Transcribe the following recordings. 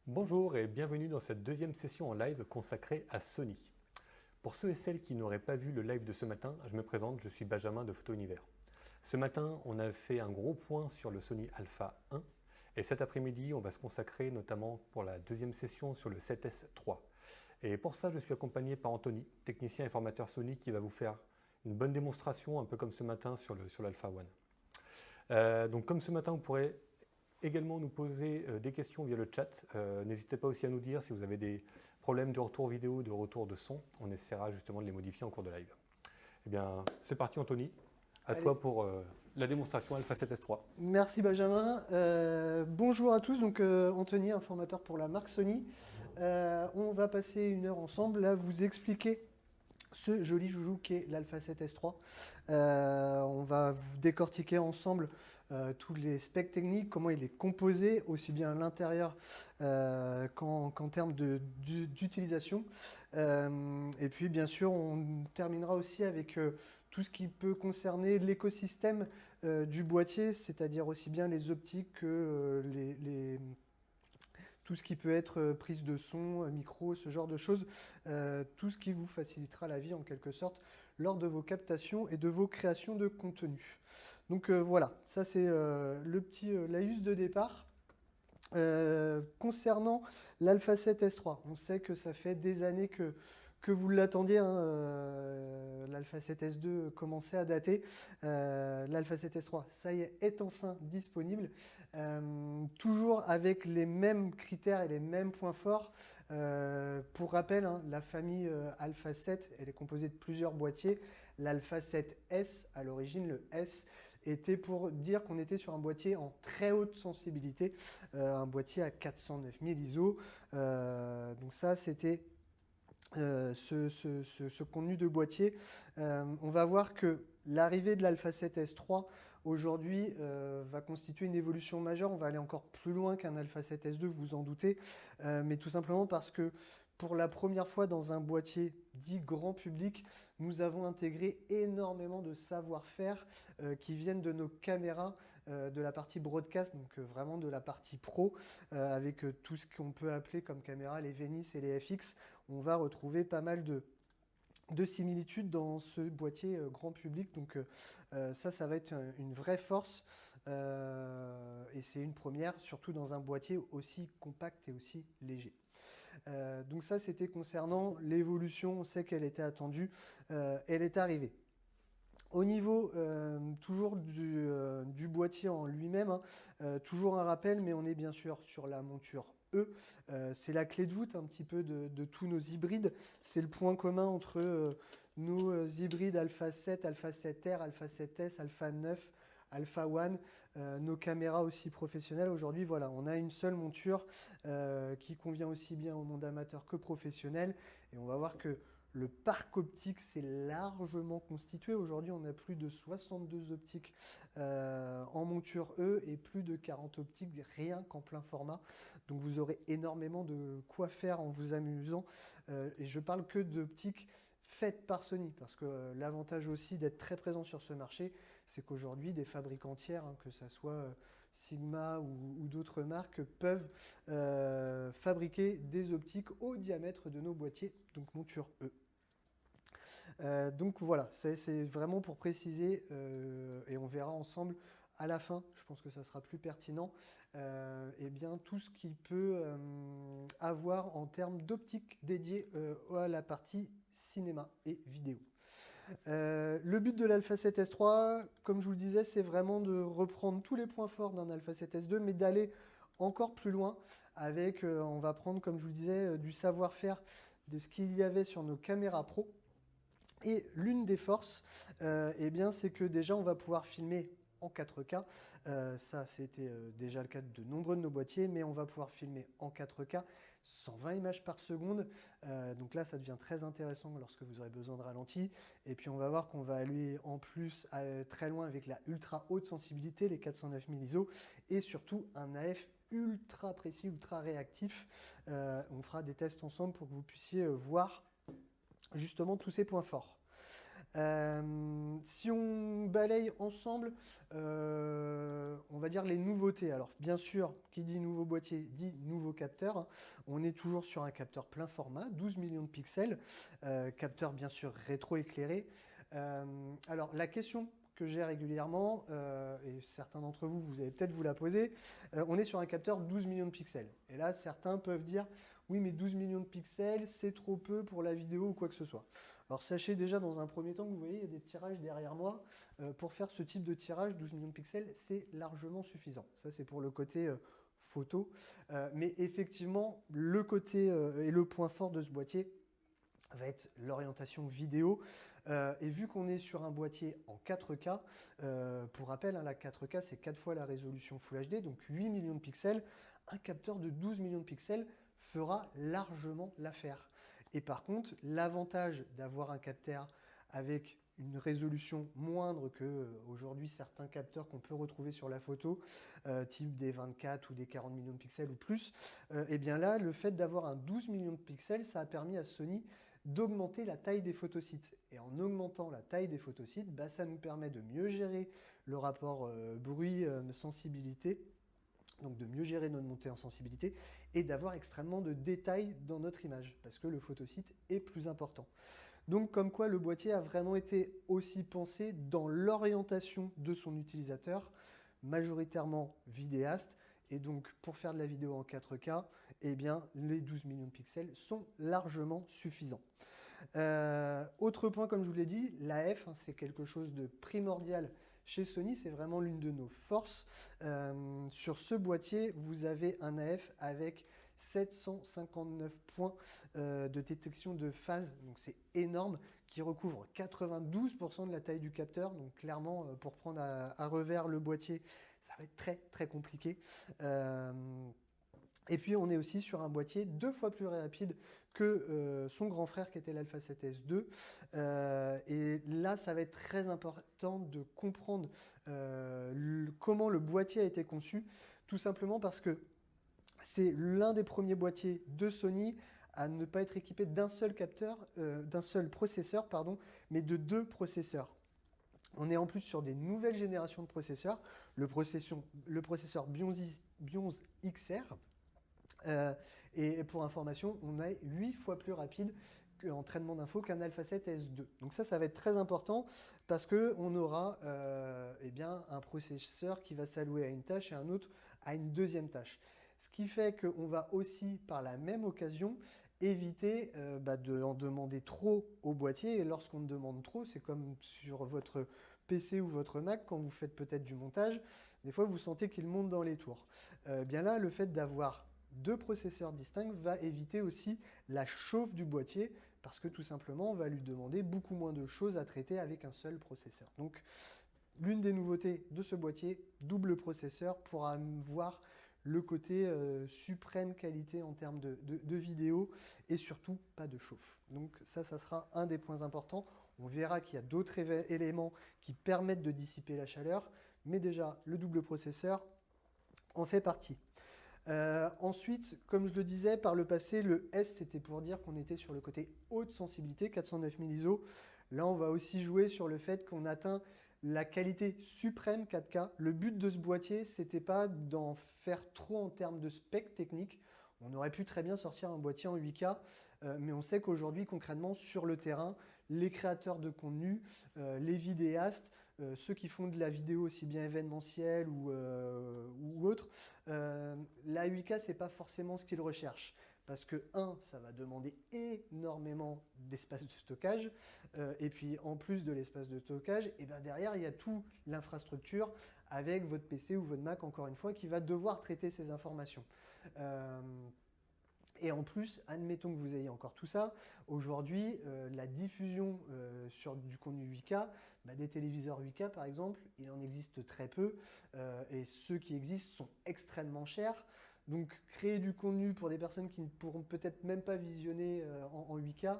Bonjour et bienvenue dans cette deuxième session en live consacrée à Sony. Pour ceux et celles qui n'auraient pas vu le live de ce matin, je me présente, je suis Benjamin de Photo Univers. Ce matin, on a fait un gros point sur le Sony Alpha 1 et cet après-midi, on va se consacrer notamment pour la deuxième session sur le 7S III. Et pour ça, je suis accompagné par Anthony, technicien et formateur Sony, qui va vous faire une bonne démonstration, un peu comme ce matin sur l'Alpha 1. Donc comme ce matin, vous pourrez également nous poser des questions via le chat. N'hésitez pas aussi à nous dire si vous avez des problèmes de retour vidéo, de retour de son. On essaiera justement de les modifier en cours de live. Eh bien, c'est parti Anthony. À Allez. toi pour la démonstration Alpha 7S III. Merci Benjamin. Bonjour à tous, donc Anthony, informateur pour la marque Sony. On va passer une heure ensemble à vous expliquer ce joli joujou qu'est l'Alpha 7S III. On va vous décortiquer ensemble tous les specs techniques, comment il est composé, aussi bien à l'intérieur qu'en termes d'utilisation. Et puis bien sûr, on terminera aussi avec tout ce qui peut concerner l'écosystème du boîtier, c'est-à-dire aussi bien les optiques que tout ce qui peut être prise de son, micro, ce genre de choses, tout ce qui vous facilitera la vie en quelque sorte lors de vos captations et de vos créations de contenu. Donc voilà, ça c'est le petit laïus de départ. Concernant l'Alpha 7S III, on sait que ça fait des années que vous l'attendiez, hein, l'Alpha 7S2 commençait à dater, l'Alpha 7S III, ça y est enfin disponible, toujours avec les mêmes critères et les mêmes points forts. Pour rappel, hein, la famille Alpha 7, elle est composée de plusieurs boîtiers. L'Alpha 7S, à l'origine, le S, était pour dire qu'on était sur un boîtier en très haute sensibilité, un boîtier à 409 000 ISO. Donc ça, c'était ce contenu de boîtier. On va voir que l'arrivée de l'Alpha 7S III aujourd'hui va constituer une évolution majeure. On va aller encore plus loin qu'un Alpha 7S2, vous vous en doutez, mais tout simplement parce que pour la première fois dans un boîtier dit grand public, nous avons intégré énormément de savoir-faire qui viennent de nos caméras, de la partie broadcast, donc vraiment de la partie pro, avec tout ce qu'on peut appeler comme caméra les Venice et les FX. On va retrouver pas mal de similitudes dans ce boîtier grand public. Donc ça va être une vraie force et c'est une première, surtout dans un boîtier aussi compact et aussi léger. Donc ça, c'était concernant l'évolution. On sait qu'elle était attendue. Elle est arrivée. Au niveau toujours du boîtier en lui-même, hein, toujours un rappel, mais on est bien sûr sur la monture E. C'est la clé de voûte un petit peu de tous nos hybrides. C'est le point commun entre nos hybrides Alpha 7, Alpha 7R, Alpha 7S, Alpha 9, Alpha 1, nos caméras aussi professionnelles. Aujourd'hui, voilà, on a une seule monture qui convient aussi bien au monde amateur que professionnel. Et on va voir que le parc optique s'est largement constitué. Aujourd'hui, on a plus de 62 optiques en monture E et plus de 40 optiques rien qu'en plein format. Donc vous aurez énormément de quoi faire en vous amusant. Et je parle que d'optiques faites par Sony, parce que l'avantage aussi d'être très présent sur ce marché, c'est qu'aujourd'hui, des fabricants tiers, hein, que ce soit Sigma ou d'autres marques, peuvent fabriquer des optiques au diamètre de nos boîtiers, donc monture E. Donc voilà, c'est vraiment pour préciser, et on verra ensemble à la fin, je pense que ça sera plus pertinent, et bien tout ce qu'il peut avoir en termes d'optique dédiée à la partie cinéma et vidéo. Le but de l'Alpha 7S III, comme je vous le disais, c'est vraiment de reprendre tous les points forts d'un Alpha 7S2, mais d'aller encore plus loin avec, on va prendre, comme je vous le disais, du savoir-faire de ce qu'il y avait sur nos caméras pro. Et l'une des forces, eh bien, c'est que déjà, on va pouvoir filmer en 4K. Ça, c'était déjà le cas de nombreux de nos boîtiers, mais on va pouvoir filmer en 4K, 120 images par seconde. Donc là, ça devient très intéressant lorsque vous aurez besoin de ralenti. Et puis, on va voir qu'on va aller en plus très loin avec la ultra haute sensibilité, les 409 000 ISO, et surtout un AF ultra précis, ultra réactif. On fera des tests ensemble pour que vous puissiez voir justement tous ces points forts. Si on balaye ensemble, on va dire les nouveautés. Alors bien sûr, qui dit nouveau boîtier dit nouveau capteur, hein. On est toujours sur un capteur plein format, 12 millions de pixels, capteur bien sûr rétro-éclairé. Alors la question que j'ai régulièrement, et certains d'entre vous, vous allez peut-être vous la poser, on est sur un capteur 12 millions de pixels. Et là, certains peuvent dire, oui, mais 12 millions de pixels, c'est trop peu pour la vidéo ou quoi que ce soit. Alors sachez déjà dans un premier temps que vous voyez, il y a des tirages derrière moi. Pour faire ce type de tirage, 12 millions de pixels, c'est largement suffisant. Ça, c'est pour le côté photo. Mais effectivement, le côté et le point fort de ce boîtier va être l'orientation vidéo. Et vu qu'on est sur un boîtier en 4K, pour rappel, hein, la 4K, c'est 4 fois la résolution Full HD, donc 8 millions de pixels. Un capteur de 12 millions de pixels fera largement l'affaire. Et par contre, l'avantage d'avoir un capteur avec une résolution moindre que aujourd'hui certains capteurs qu'on peut retrouver sur la photo, type des 24 ou des 40 millions de pixels ou plus, et bien là, le fait d'avoir un 12 millions de pixels, ça a permis à Sony d'augmenter la taille des photosites. Et en augmentant la taille des photosites, bah, ça nous permet de mieux gérer le rapport bruit-sensibilité, donc de mieux gérer notre montée en sensibilité et d'avoir extrêmement de détails dans notre image parce que le photosite est plus important. Donc comme quoi le boîtier a vraiment été aussi pensé dans l'orientation de son utilisateur, majoritairement vidéaste, et donc pour faire de la vidéo en 4K, eh bien les 12 millions de pixels sont largement suffisants. Autre point, comme je vous l'ai dit, l'AF, hein, c'est quelque chose de primordial chez Sony, c'est vraiment l'une de nos forces. Sur ce boîtier, vous avez un AF avec 759 points de détection de phase, donc c'est énorme, qui recouvre 92% de la taille du capteur. Donc clairement, pour prendre à revers le boîtier, ça va être très très compliqué. Et puis on est aussi sur un boîtier 2 fois plus rapide que son grand frère qui était l'Alpha 7S II. Et là, ça va être très important de comprendre comment le boîtier a été conçu, tout simplement parce que c'est l'un des premiers boîtiers de Sony à ne pas être équipé d'un seul capteur, d'un seul processeur, pardon, mais de 2 processeurs. On est en plus sur des nouvelles générations de processeurs, le processeur Bionz XR. Et pour information, on est 8 fois plus rapide en traitement d'infos qu'un Alpha 7S II. Donc ça va être très important parce qu'on aura eh bien, un processeur qui va s'allouer à une tâche et un autre à une deuxième tâche. Ce qui fait qu'on va aussi, par la même occasion, éviter d'en demander trop au boîtier. Et lorsqu'on demande trop, c'est comme sur votre PC ou votre Mac, quand vous faites peut-être du montage, des fois vous sentez qu'il monte dans les tours. Bien là, le fait d'avoir 2 processeurs distincts va éviter aussi la chauffe du boîtier parce que tout simplement on va lui demander beaucoup moins de choses à traiter avec un seul processeur. Donc l'une des nouveautés de ce boîtier, double processeur pour avoir le côté suprême qualité en termes de vidéo et surtout pas de chauffe. Donc ça sera un des points importants. On verra qu'il y a d'autres éléments qui permettent de dissiper la chaleur, mais déjà le double processeur en fait partie. Ensuite, comme je le disais, par le passé, le S, c'était pour dire qu'on était sur le côté haute sensibilité, 409 000 ISO. Là, on va aussi jouer sur le fait qu'on atteint la qualité suprême 4K. Le but de ce boîtier, c'était pas d'en faire trop en termes de spec technique. On aurait pu très bien sortir un boîtier en 8K, mais on sait qu'aujourd'hui, concrètement, sur le terrain, les créateurs de contenu, les vidéastes, ceux qui font de la vidéo aussi bien événementielle ou autre, la 8K, c'est pas forcément ce qu'ils recherchent. Parce que, ça va demander énormément d'espace de stockage. Et puis, en plus de l'espace de stockage, et ben derrière, il y a toute l'infrastructure avec votre PC ou votre Mac, encore une fois, qui va devoir traiter ces informations. Et en plus, admettons que vous ayez encore tout ça, aujourd'hui, la diffusion sur du contenu 8K, des téléviseurs 8K par exemple, il en existe très peu, et ceux qui existent sont extrêmement chers. Donc créer du contenu pour des personnes qui ne pourront peut-être même pas visionner en 8K,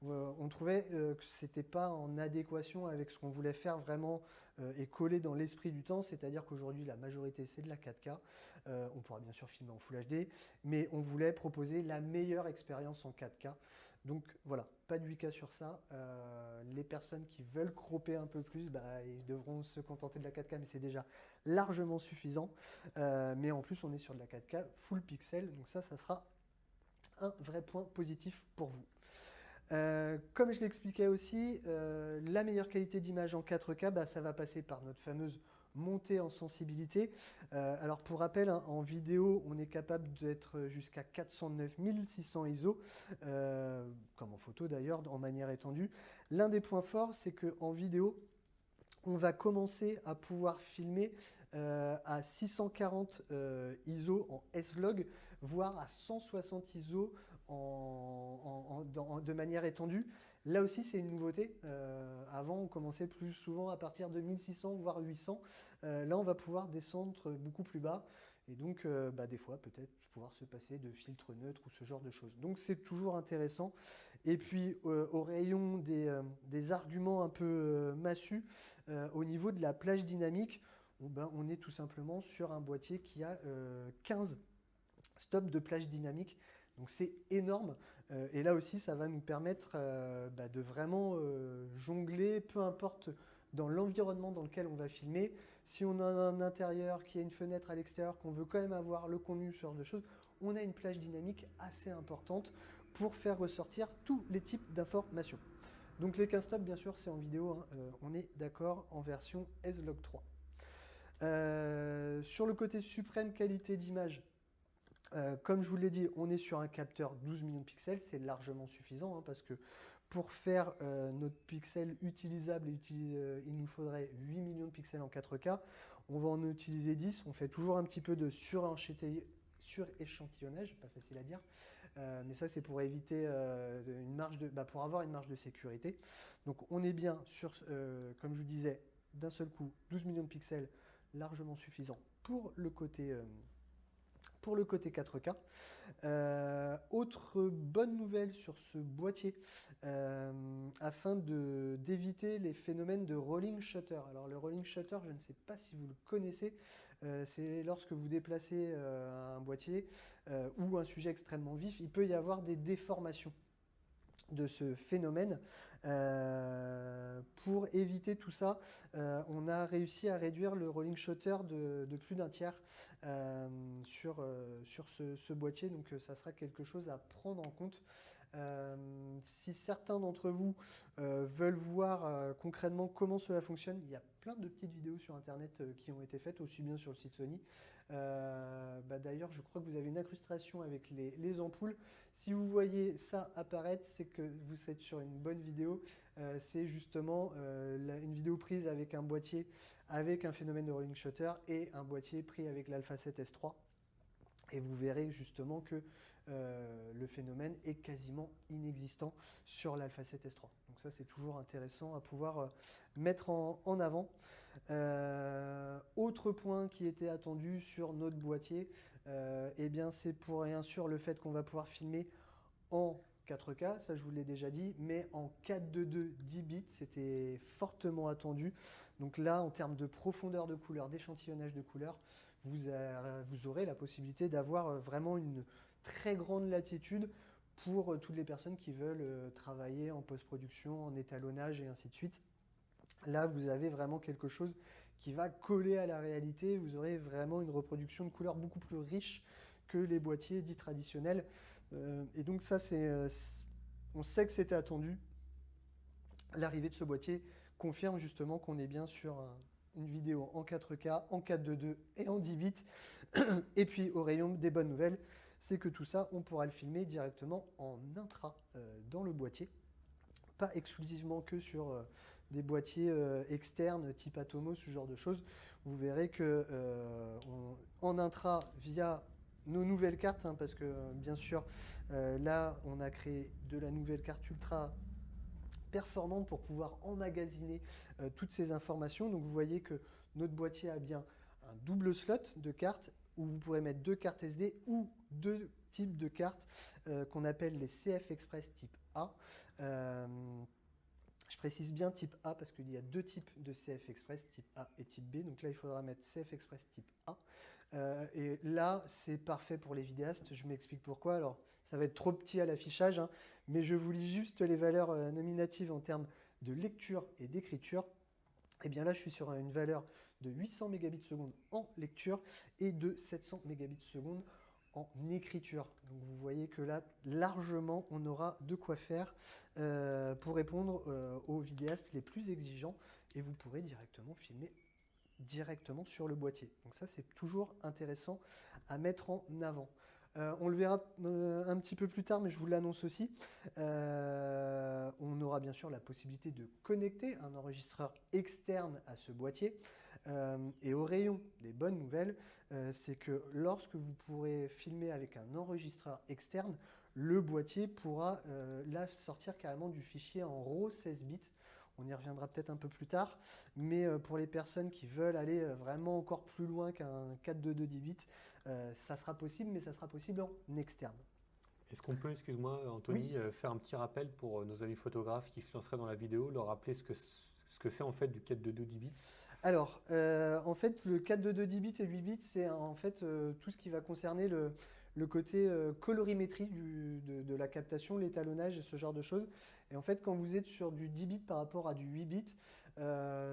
on trouvait que ce n'était pas en adéquation avec ce qu'on voulait faire vraiment et coller dans l'esprit du temps, c'est-à-dire qu'aujourd'hui la majorité c'est de la 4K, on pourra bien sûr filmer en Full HD, mais on voulait proposer la meilleure expérience en 4K. Donc voilà, pas de 8K sur ça. Les personnes qui veulent cropper un peu plus, bah, ils devront se contenter de la 4K, mais c'est déjà largement suffisant. Mais en plus, on est sur de la 4K full pixel, donc ça sera un vrai point positif pour vous. Comme je l'expliquais aussi, la meilleure qualité d'image en 4K, bah, ça va passer par notre fameuse montée en sensibilité. Alors pour rappel, hein, en vidéo, on est capable d'être jusqu'à 409 600 ISO, comme en photo d'ailleurs, en manière étendue. L'un des points forts, c'est qu'en vidéo, on va commencer à pouvoir filmer à 640 ISO en S-Log, voire à 160 ISO de manière étendue. Là aussi, c'est une nouveauté. Avant, on commençait plus souvent à partir de 1600, voire 800. Là, on va pouvoir descendre beaucoup plus bas. Et donc, bah, des fois, peut-être pouvoir se passer de filtres neutres ou ce genre de choses. Donc, c'est toujours intéressant. Et puis, au rayon des arguments un peu massus, au niveau de la plage dynamique, ben, on est tout simplement sur un boîtier qui a 15 stops de plage dynamique. Donc c'est énorme. Et là aussi, ça va nous permettre bah, de vraiment jongler, peu importe dans l'environnement dans lequel on va filmer. Si on a un intérieur, qui a une fenêtre à l'extérieur, qu'on veut quand même avoir le contenu, ce genre de choses, on a une plage dynamique assez importante pour faire ressortir tous les types d'informations. Donc les 15 stops, bien sûr, c'est en vidéo, hein, on est d'accord, en version S-Log 3. Sur le côté suprême qualité d'image, comme je vous l'ai dit, on est sur un capteur 12 millions de pixels, c'est largement suffisant, hein, parce que pour faire notre pixel utilisable, il nous faudrait 8 millions de pixels en 4K. On va en utiliser 10, on fait toujours un petit peu de suréchantillonnage, pas facile à dire, mais ça c'est pour éviter pour avoir une marge de sécurité. Donc on est bien sur, comme je vous disais, d'un seul coup, 12 millions de pixels, largement suffisant pour le côté 4K. Autre bonne nouvelle sur ce boîtier, afin d'éviter les phénomènes de rolling shutter. Alors le rolling shutter, je ne sais pas si vous le connaissez, c'est lorsque vous déplacez un boîtier ou un sujet extrêmement vif, il peut y avoir des déformations de ce phénomène. Pour éviter tout ça, on a réussi à réduire le rolling shutter de plus d'un tiers sur ce boîtier, donc ça sera quelque chose à prendre en compte. Si certains d'entre vous veulent voir concrètement comment cela fonctionne, il y a plein de petites vidéos sur internet qui ont été faites, aussi bien sur le site Sony. D'ailleurs, je crois que vous avez une incrustation avec les ampoules. Si vous voyez ça apparaître, c'est que vous êtes sur une bonne vidéo. C'est justement une vidéo prise avec un boîtier avec un phénomène de rolling shutter et un boîtier pris avec l'Alpha 7S3. Et vous verrez justement que le phénomène est quasiment inexistant sur l'Alpha 7S3. Donc ça, c'est toujours intéressant à pouvoir mettre en avant. Autre point qui était attendu sur notre boîtier, eh bien c'est pour rien sûr le fait qu'on va pouvoir filmer en 4K, ça je vous l'ai déjà dit, mais en 4:2 10 bits, c'était fortement attendu. Donc là, en termes de profondeur de couleur, d'échantillonnage de couleurs, vous aurez la possibilité d'avoir vraiment une très grande latitude pour toutes les personnes qui veulent travailler en post-production, en étalonnage et ainsi de suite. Là, vous avez vraiment quelque chose qui va coller à la réalité. Vous aurez vraiment une reproduction de couleurs beaucoup plus riche que les boîtiers dits traditionnels. Et donc ça, on sait que c'était attendu. L'arrivée de ce boîtier confirme justement qu'on est bien sur une vidéo en 4K, en 4:2 et en 10 bits. Et puis au rayon des bonnes nouvelles, c'est que tout ça, on pourra le filmer directement en intra dans le boîtier. Pas exclusivement que sur des boîtiers externes type Atomos, ce genre de choses. Vous verrez que en intra, via nos nouvelles cartes, hein, parce que bien sûr, là, on a créé de la nouvelle carte ultra performante pour pouvoir emmagasiner toutes ces informations. Donc vous voyez que notre boîtier a bien un double slot de cartes où vous pourrez mettre 2 cartes SD ou 2 types de cartes qu'on appelle les CF Express type A. Je précise bien type A parce qu'il y a deux types de CF Express, type A et type B. Donc là, il faudra mettre CF Express type A. Et là, c'est parfait pour les vidéastes. Je m'explique pourquoi. Alors, ça va être trop petit à l'affichage, hein, mais je vous lis juste les valeurs nominatives en termes de lecture et d'écriture. Et bien là, je suis sur une valeur de 800 mégabits seconde en lecture et de 700 mégabits seconde en écriture. Donc vous voyez que là, largement, on aura de quoi faire pour répondre aux vidéastes les plus exigeants et vous pourrez directement filmer directement sur le boîtier. Donc ça, c'est toujours intéressant à mettre en avant. On le verra un petit peu plus tard, mais je vous l'annonce aussi. On aura bien sûr la possibilité de connecter un enregistreur externe à ce boîtier. Et au rayon des bonnes nouvelles, c'est que lorsque vous pourrez filmer avec un enregistreur externe, le boîtier pourra là sortir carrément du fichier en RAW 16 bits. On y reviendra peut-être un peu plus tard, mais pour les personnes qui veulent aller vraiment encore plus loin qu'un 422 10 bits, ça sera possible, mais ça sera possible en externe. Est-ce qu'on peut, excuse-moi Anthony, faire un petit rappel pour nos amis photographes qui se lanceraient dans la vidéo, leur rappeler ce que c'est en fait du 422 10 bits? Alors, en fait, le 422 10 bits et 8 bits, c'est en fait tout ce qui va concerner le côté colorimétrie de la captation, l'étalonnage et ce genre de choses. Et en fait, quand vous êtes sur du 10 bits par rapport à du 8 bits,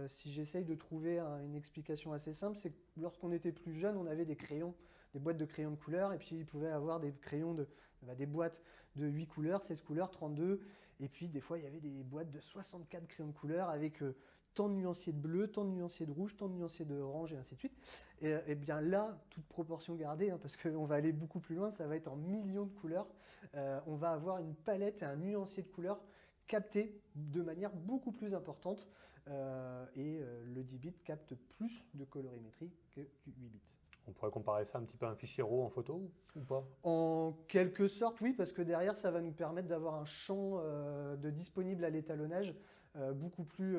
si j'essaye de trouver une explication assez simple, c'est que lorsqu'on était plus jeune, on avait des crayons, des boîtes de crayons de couleur, et puis il pouvait avoir des crayons des boîtes de 8 couleurs, 16 couleurs, 32, et puis des fois il y avait des boîtes de 64 crayons de couleur avec tant de nuanciers de bleu, tant de nuanciers de rouge, tant de nuanciers de orange et ainsi de suite. Et bien là, toute proportion gardée, hein, parce qu'on va aller beaucoup plus loin, ça va être en millions de couleurs. On va avoir une palette et un nuancier de couleurs capté de manière beaucoup plus importante. Le 10 bits capte plus de colorimétrie que du 8 bits. On pourrait comparer ça un petit peu à un fichier RAW en photo ou pas? En quelque sorte, oui, parce que derrière, ça va nous permettre d'avoir un champ de disponible à l'étalonnage beaucoup plus,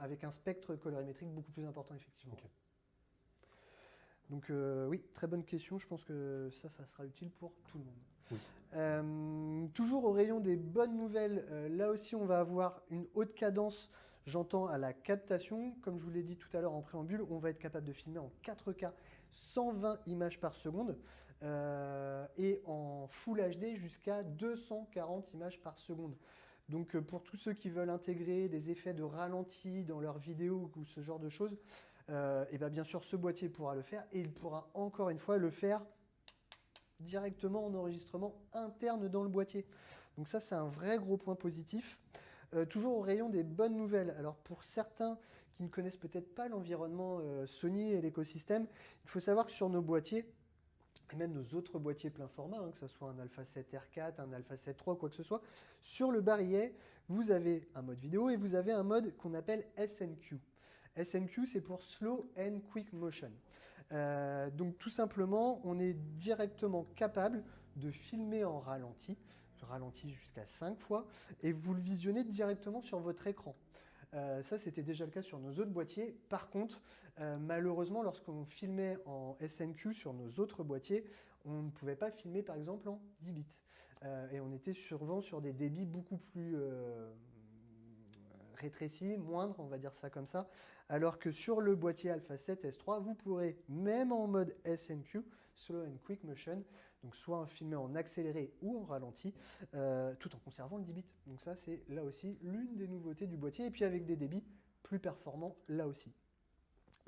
avec un spectre colorimétrique beaucoup plus important, effectivement. Okay. Donc oui, très bonne question. Je pense que ça sera utile pour tout le monde. Oui. Toujours au rayon des bonnes nouvelles, là aussi, on va avoir une haute cadence. J'entends à la captation, comme je vous l'ai dit tout à l'heure en préambule, on va être capable de filmer en 4K 120 images par seconde et en Full HD jusqu'à 240 images par seconde. Donc pour tous ceux qui veulent intégrer des effets de ralenti dans leurs vidéos ou ce genre de choses, et bien sûr ce boîtier pourra le faire et il pourra encore une fois le faire directement en enregistrement interne dans le boîtier. Donc ça c'est un vrai gros point positif. Toujours au rayon des bonnes nouvelles. Alors pour certains qui ne connaissent peut-être pas l'environnement Sony et l'écosystème, il faut savoir que sur nos boîtiers, et même nos autres boîtiers plein format, hein, que ce soit un Alpha 7 R4, un Alpha 7 III, quoi que ce soit, sur le barillet, vous avez un mode vidéo et vous avez un mode qu'on appelle SNQ. SNQ, c'est pour Slow and Quick Motion. Donc tout simplement, on est directement capable de filmer en ralenti jusqu'à 5 fois, et vous le visionnez directement sur votre écran. Ça, c'était déjà le cas sur nos autres boîtiers. Par contre, malheureusement, lorsqu'on filmait en SNQ sur nos autres boîtiers, on ne pouvait pas filmer, par exemple, en 10 bits. Et on était souvent sur des débits beaucoup plus rétrécis, moindres, on va dire ça comme ça. Alors que sur le boîtier Alpha 7 S3, vous pourrez, même en mode SNQ, Slow and Quick Motion, donc soit filmer en accéléré ou en ralenti, tout en conservant le 10 bits. Donc ça, c'est là aussi l'une des nouveautés du boîtier, et puis avec des débits plus performants là aussi.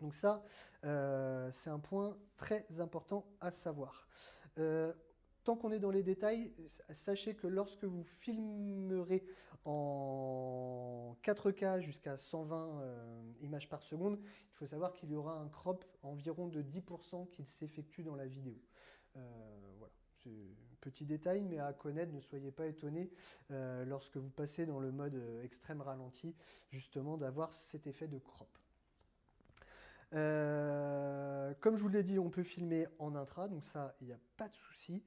Donc ça, c'est un point très important à savoir. Tant qu'on est dans les détails, sachez que lorsque vous filmerez en 4K jusqu'à 120 images par seconde, il faut savoir qu'il y aura un crop environ de 10% qui s'effectue dans la vidéo. Voilà, c'est un petit détail, mais à connaître, ne soyez pas étonnés lorsque vous passez dans le mode extrême ralenti, justement d'avoir cet effet de crop. Comme je vous l'ai dit, on peut filmer en intra, donc ça, il n'y a pas de souci.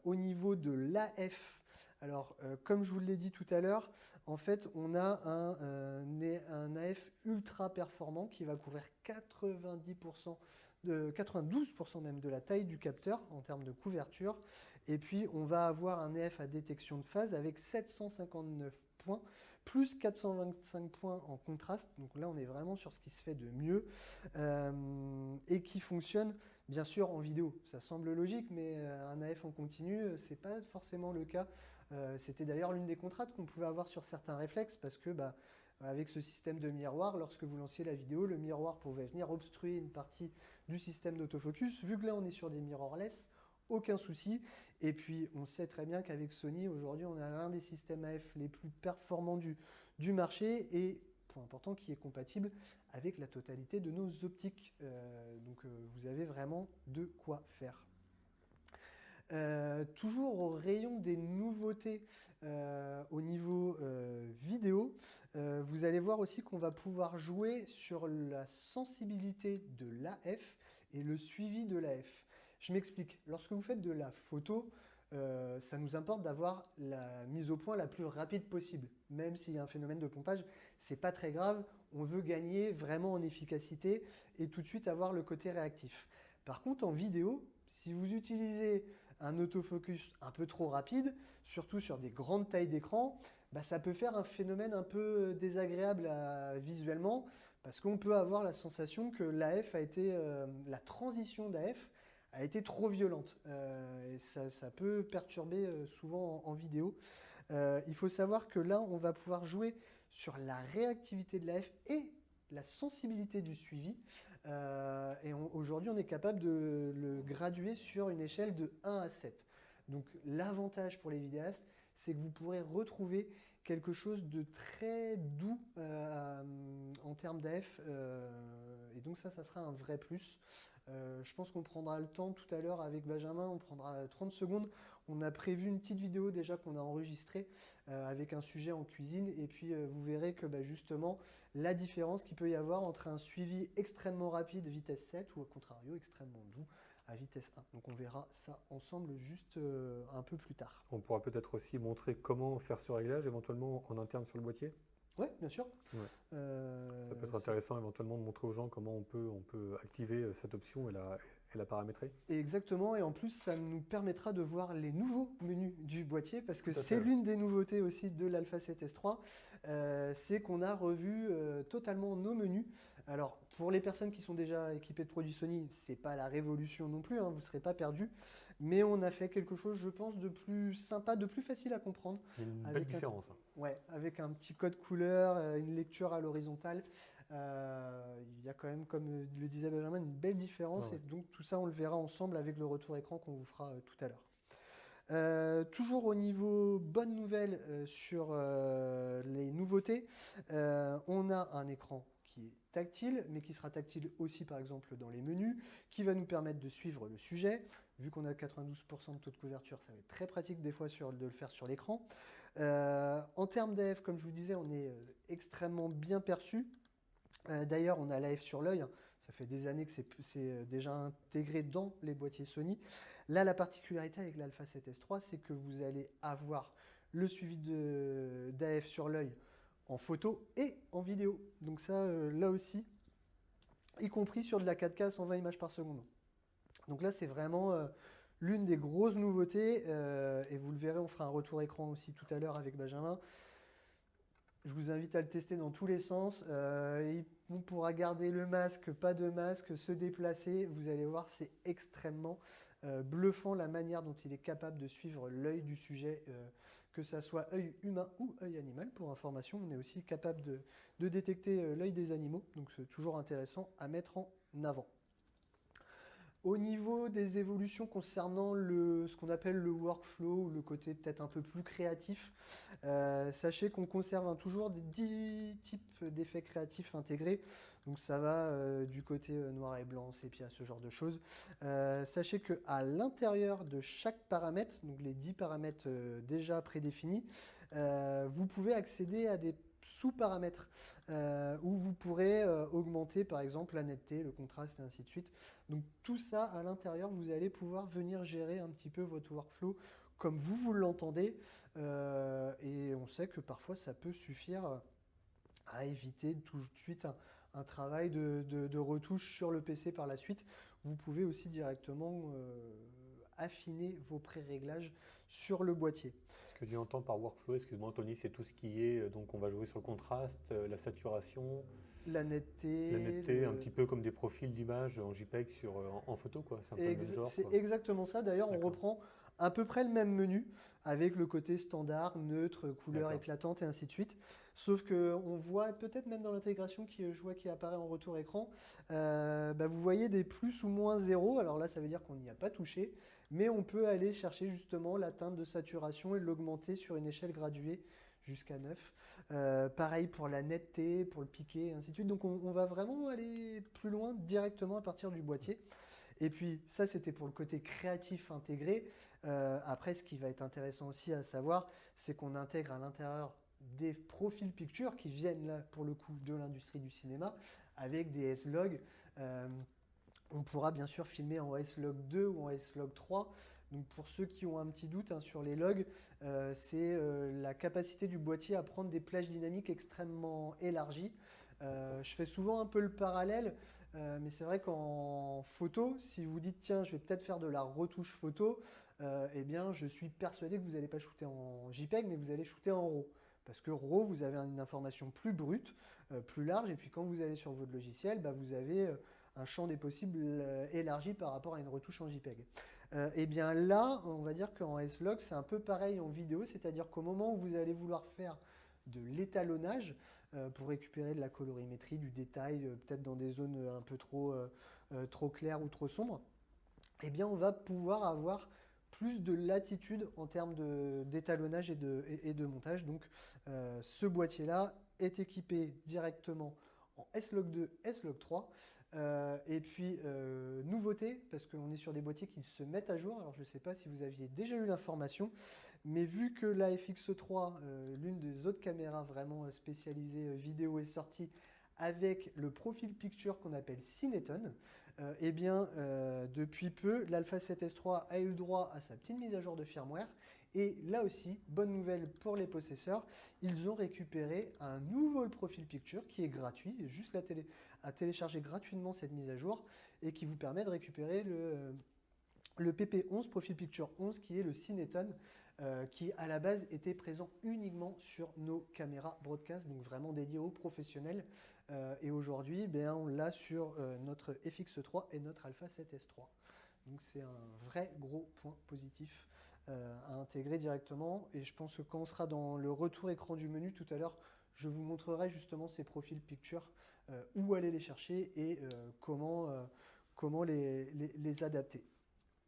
Au niveau de l'AF, alors comme je vous l'ai dit tout à l'heure, en fait, on a un AF ultra performant qui va couvrir 92% même de la taille du capteur en termes de couverture. Et puis, on va avoir un AF à détection de phase avec 759 points, plus 425 points en contraste. Donc là, on est vraiment sur ce qui se fait de mieux et qui fonctionne bien sûr en vidéo. Ça semble logique, mais un AF en continu, c'est pas forcément le cas. C'était d'ailleurs l'une des contraintes qu'on pouvait avoir sur certains réflexes parce que avec ce système de miroir, lorsque vous lanciez la vidéo, le miroir pouvait venir obstruer une partie du système d'autofocus. Vu que là, on est sur des mirrorless, aucun souci. Et puis, on sait très bien qu'avec Sony, aujourd'hui, on a l'un des systèmes AF les plus performants du marché et, point important, qui est compatible avec la totalité de nos optiques. Donc, vous avez vraiment de quoi faire. Toujours au rayon des nouveautés au niveau vidéo, vous allez voir aussi qu'on va pouvoir jouer sur la sensibilité de l'AF et le suivi de l'AF. Je m'explique. Lorsque vous faites de la photo, ça nous importe d'avoir la mise au point la plus rapide possible. Même s'il y a un phénomène de pompage, c'est pas très grave. On veut gagner vraiment en efficacité et tout de suite avoir le côté réactif. Par contre, en vidéo, si vous utilisez un autofocus un peu trop rapide, surtout sur des grandes tailles d'écran, ça peut faire un phénomène un peu désagréable visuellement parce qu'on peut avoir la sensation que l'AF a été, la transition d'AF a été trop violente. Et ça peut perturber souvent en vidéo. Il faut savoir que là, on va pouvoir jouer sur la réactivité de l'AF et la sensibilité du suivi. Et aujourd'hui, on est capable de le graduer sur une échelle de 1 à 7. Donc l'avantage pour les vidéastes, c'est que vous pourrez retrouver quelque chose de très doux en termes d'AF. Et donc ça sera un vrai plus. Je pense qu'on prendra le temps tout à l'heure avec Benjamin, on prendra 30 secondes. On a prévu une petite vidéo déjà qu'on a enregistrée avec un sujet en cuisine et puis vous verrez que justement la différence qu'il peut y avoir entre un suivi extrêmement rapide vitesse 7 ou au contrario extrêmement doux à vitesse 1. Donc on verra ça ensemble juste un peu plus tard. On pourra peut-être aussi montrer comment faire ce réglage éventuellement en interne sur le boîtier. Oui, bien sûr. Ouais. Ça peut être intéressant éventuellement de montrer aux gens comment on peut activer cette option et la paramétrer. Et exactement, et en plus ça nous permettra de voir les nouveaux menus du boîtier parce que c'est l'une des nouveautés aussi de l'Alpha 7S3, c'est qu'on a revu totalement nos menus. Alors pour les personnes qui sont déjà équipées de produits Sony, c'est pas la révolution non plus, hein, vous ne serez pas perdus, mais on a fait quelque chose je pense de plus sympa, de plus facile à comprendre. Il y a une belle différence. Ouais, avec un petit code couleur, une lecture à l'horizontale. Il y a quand même, comme le disait Benjamin, une belle différence. Ouais. Et donc tout ça, on le verra ensemble avec le retour écran qu'on vous fera tout à l'heure. Toujours au niveau bonne nouvelle sur les nouveautés, on a un écran qui est tactile, mais qui sera tactile aussi par exemple dans les menus, qui va nous permettre de suivre le sujet. Vu qu'on a 92% de taux de couverture, ça va être très pratique des fois de le faire sur l'écran. En termes d'AF, comme je vous disais, on est extrêmement bien perçu. D'ailleurs, on a l'AF sur l'œil. Ça fait des années que c'est déjà intégré dans les boîtiers Sony. Là, la particularité avec l'Alpha 7S3, c'est que vous allez avoir le suivi d'AF sur l'œil en photo et en vidéo. Donc ça, là aussi, y compris sur de la 4K à 120 images par seconde. Donc là, c'est vraiment l'une des grosses nouveautés. Et vous le verrez, on fera un retour écran aussi tout à l'heure avec Benjamin. Je vous invite à le tester dans tous les sens. On pourra garder le masque, pas de masque, se déplacer. Vous allez voir, c'est extrêmement bluffant la manière dont il est capable de suivre l'œil du sujet, que ça soit œil humain ou œil animal. Pour information, on est aussi capable de détecter l'œil des animaux. Donc c'est toujours intéressant à mettre en avant. Au niveau des évolutions concernant ce qu'on appelle le workflow, ou le côté peut-être un peu plus créatif, sachez qu'on conserve toujours des 10 types d'effets créatifs intégrés. Donc ça va du côté noir et blanc, sépia, ce genre de choses. Sachez qu'à l'intérieur de chaque paramètre, donc les 10 paramètres déjà prédéfinis, vous pouvez accéder à des sous-paramètres où vous pourrez augmenter par exemple la netteté, le contraste et ainsi de suite. Donc tout ça à l'intérieur, vous allez pouvoir venir gérer un petit peu votre workflow comme vous l'entendez et on sait que parfois ça peut suffire à éviter tout de suite un travail de retouche sur le PC par la suite. Vous pouvez aussi directement affiner vos pré-réglages sur le boîtier. Parce que tu entends par workflow, excuse-moi Anthony, c'est tout ce qui est, donc on va jouer sur le contraste, la saturation, La la netteté, netteté, un petit peu comme des profils d'images en JPEG en photo, quoi. C'est un peu le même genre, C'est quoi. exactement ça. D'ailleurs, on D'accord, reprend à peu près le même menu avec le côté standard, neutre, couleur d'accord. éclatante et ainsi de suite. Sauf que on voit peut-être même dans l'intégration je vois qui apparaît en retour écran, bah, vous voyez des plus ou moins zéro. Alors là, ça veut dire qu'on n'y a pas touché, mais on peut aller chercher justement la teinte de saturation et l'augmenter sur une échelle graduée jusqu'à 9. Pareil pour la netteté, pour le piqué, et ainsi de suite. Donc on va vraiment aller plus loin directement à partir du boîtier. Et puis ça, c'était pour le côté créatif intégré. Après, ce qui va être intéressant aussi à savoir, c'est qu'on intègre à l'intérieur des profils pictures qui viennent là, pour le coup, de l'industrie du cinéma, avec des S-Log. Euh, on pourra bien sûr filmer en S-Log 2 ou en S-Log 3. Donc pour ceux qui ont un petit doute hein, sur les logs, c'est la capacité du boîtier à prendre des plages dynamiques extrêmement élargies. Je fais souvent un peu le parallèle, mais c'est vrai qu'en photo, si vous dites tiens, je vais peut-être faire de la retouche photo, eh bien je suis persuadé que vous n'allez pas shooter en JPEG, mais vous allez shooter en RAW. Parce que RAW, vous avez une information plus brute, plus large, et puis quand vous allez sur votre logiciel, bah, vous avez un champ des possibles élargi par rapport à une retouche en JPEG. Et bien là, on va dire qu'en S-Log, c'est un peu pareil en vidéo, c'est-à-dire qu'au moment où vous allez vouloir faire de l'étalonnage pour récupérer de la colorimétrie, du détail, peut-être dans des zones un peu trop claires ou trop sombres, eh bien on va pouvoir avoir plus de latitude en termes d'étalonnage et de montage. Donc ce boîtier-là est équipé directement en S-Log 2, S-Log 3. Et puis, nouveauté, parce qu'on est sur des boîtiers qui se mettent à jour. Alors, je ne sais pas si vous aviez déjà eu l'information, mais vu que la FX3, l'une des autres caméras vraiment spécialisées vidéo, est sortie avec le profil picture qu'on appelle Cineton, eh bien, depuis peu, l'Alpha 7S3 a eu le droit à sa petite mise à jour de firmware. Et là aussi, bonne nouvelle pour les possesseurs, ils ont récupéré un nouveau profil picture qui est gratuit, juste à télécharger gratuitement cette mise à jour et qui vous permet de récupérer le PP11, Profil Picture 11, qui est le Cineton, qui à la base était présent uniquement sur nos caméras broadcast, donc vraiment dédié aux professionnels. Et aujourd'hui, ben, on l'a sur notre FX3 et notre Alpha 7S3. Donc c'est un vrai gros point positif à intégrer directement. Et je pense que quand on sera dans le retour écran du menu tout à l'heure, je vous montrerai justement ces profils picture, où aller les chercher et comment les adapter.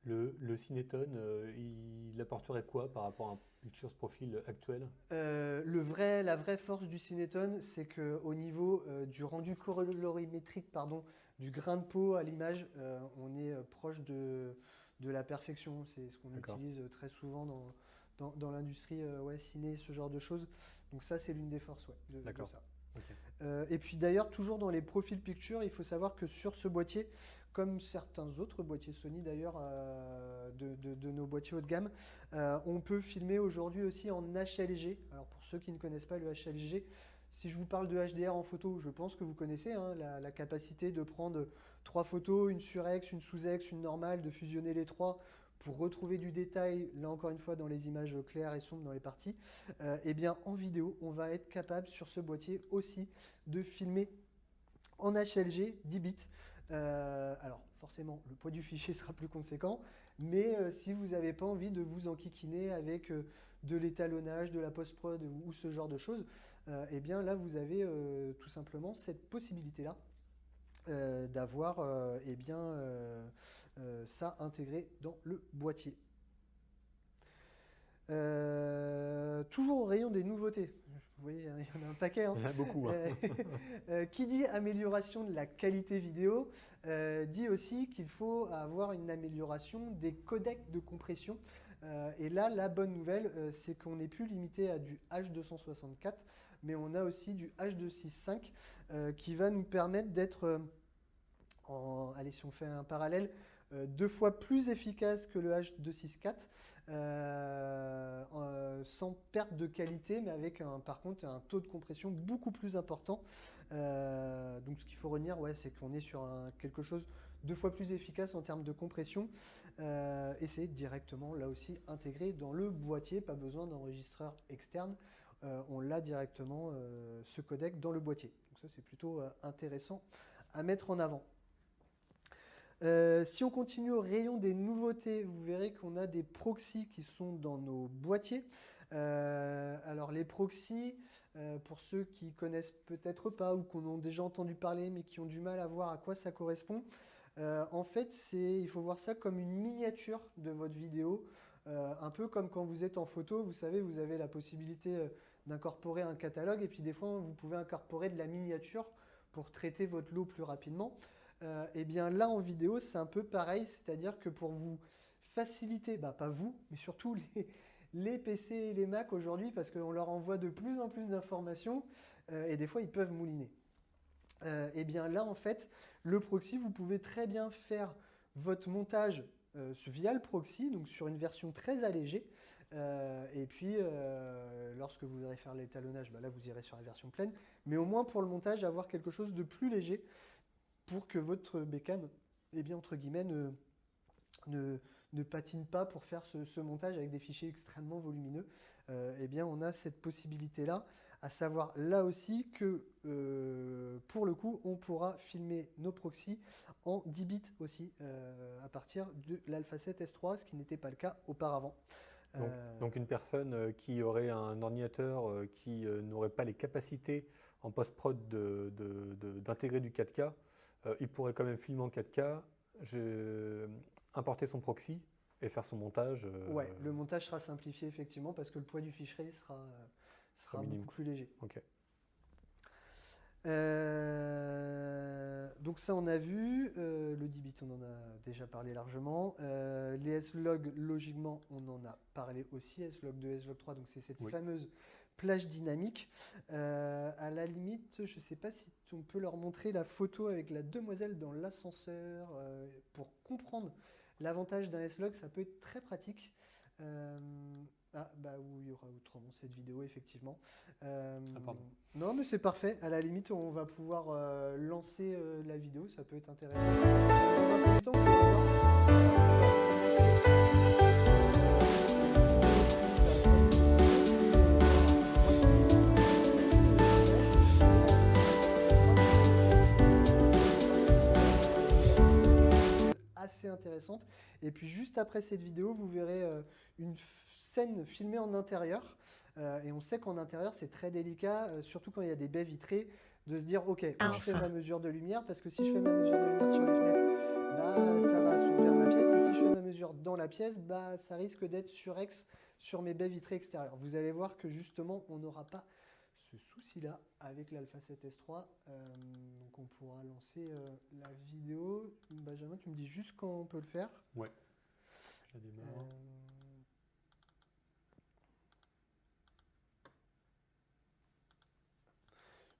Le Cineton, il apporterait quoi par rapport à un Pictures Profile actuel? La vraie force du Cineton, c'est qu'au niveau du rendu colorimétrique, pardon, du grain de peau à l'image, on est proche de la perfection. C'est ce qu'on D'accord, utilise très souvent dans l'industrie ouais, ciné, ce genre de choses. Donc ça, c'est l'une des forces ouais, de d'accord. ça. Ok. Et puis d'ailleurs, toujours dans les profils picture, il faut savoir que sur ce boîtier, comme certains autres boîtiers Sony d'ailleurs, de nos boîtiers haut de gamme, on peut filmer aujourd'hui aussi en HLG. Alors pour ceux qui ne connaissent pas le HLG, si je vous parle de HDR en photo, je pense que vous connaissez hein, la capacité de prendre trois photos, une surex, une sous-ex, une normale, de fusionner les trois pour retrouver du détail, là encore une fois dans les images claires et sombres dans les parties. Eh bien en vidéo, on va être capable sur ce boîtier aussi de filmer en HLG 10 bits. Alors forcément, le poids du fichier sera plus conséquent, mais si vous n'avez pas envie de vous enquiquiner avec de l'étalonnage, de la post-prod ou ce genre de choses, eh bien là vous avez tout simplement cette possibilité-là d'avoir eh bien, ça intégré dans le boîtier. Toujours au rayon des nouveautés. Vous voyez, il y en a un paquet. Hein. Il y en a beaucoup, hein. Qui dit amélioration de la qualité vidéo, dit aussi qu'il faut avoir une amélioration des codecs de compression. Et là, la bonne nouvelle, c'est qu'on n'est plus limité à du H264, mais on a aussi du H265 qui va nous permettre d'être Allez, si on fait un parallèle, 2 fois plus efficace que le H264, sans perte de qualité, mais avec par contre un taux de compression beaucoup plus important. Donc ce qu'il faut retenir, c'est qu'on est sur quelque chose 2 fois plus efficace en termes de compression, et c'est directement là aussi intégré dans le boîtier, pas besoin d'enregistreur externe. On l'a directement, ce codec, dans le boîtier. Donc ça, c'est plutôt intéressant à mettre en avant. Si on continue au rayon des nouveautés, vous verrez qu'on a des proxys qui sont dans nos boîtiers. Alors les proxys, pour ceux qui connaissent peut-être pas ou qui en ont déjà entendu parler mais qui ont du mal à voir à quoi ça correspond, en fait, il faut voir ça comme une miniature de votre vidéo. Un peu comme quand vous êtes en photo, vous savez, vous avez la possibilité d'incorporer un catalogue et puis des fois, vous pouvez incorporer de la miniature pour traiter votre lot plus rapidement. Et bien là, en vidéo, c'est un peu pareil, c'est-à-dire que pour vous faciliter, pas vous, mais surtout les PC et les Mac aujourd'hui, parce qu'on leur envoie de plus en plus d'informations et des fois, ils peuvent mouliner. Et bien là, en fait, le proxy, vous pouvez très bien faire votre montage via le proxy, donc sur une version très allégée. Et puis, lorsque vous irez faire l'étalonnage, là, vous irez sur la version pleine. Mais au moins, pour le montage, avoir quelque chose de plus léger pour que votre bécane, entre guillemets, ne patine pas pour faire ce montage avec des fichiers extrêmement volumineux. On a cette possibilité-là, à savoir là aussi que, pour le coup, on pourra filmer nos proxys en 10 bits aussi, à partir de l'Alpha 7 S3, ce qui n'était pas le cas auparavant. Donc une personne qui aurait un ordinateur qui n'aurait pas les capacités en post-prod d'intégrer du 4K, il pourrait quand même filmer en 4K, importer son proxy et faire son montage. Ouais, le montage sera simplifié effectivement parce que le poids du fichier sera beaucoup plus léger. Okay. Donc ça on a vu, le 10 bits on en a déjà parlé largement, les S-Log logiquement on en a parlé aussi, S-Log 2, S-Log 3, donc c'est cette fameuse plage dynamique. À la limite, je ne sais pas si on peut leur montrer la photo avec la demoiselle dans l'ascenseur pour comprendre l'avantage d'un S-Log, ça peut être très pratique. Oui, il y aura autrement cette vidéo, effectivement. Non, mais c'est parfait. À la limite, on va pouvoir lancer la vidéo. Ça peut être intéressant. Dans un premier temps, assez intéressante. Et puis, juste après cette vidéo, vous verrez une scène filmée en intérieur, et on sait qu'en intérieur c'est très délicat, surtout quand il y a des baies vitrées, de se dire ok, je fais ma mesure de lumière, parce que si je fais ma mesure de lumière sur les fenêtres, ça va s'ouvrir ma pièce, et si je fais ma mesure dans la pièce, ça risque d'être surex sur mes baies vitrées extérieures. Vous allez voir que justement on n'aura pas ce souci-là avec l'Alpha 7 S3. Donc on pourra lancer la vidéo. Benjamin, tu me dis juste quand on peut le faire. Ouais, je la démarre.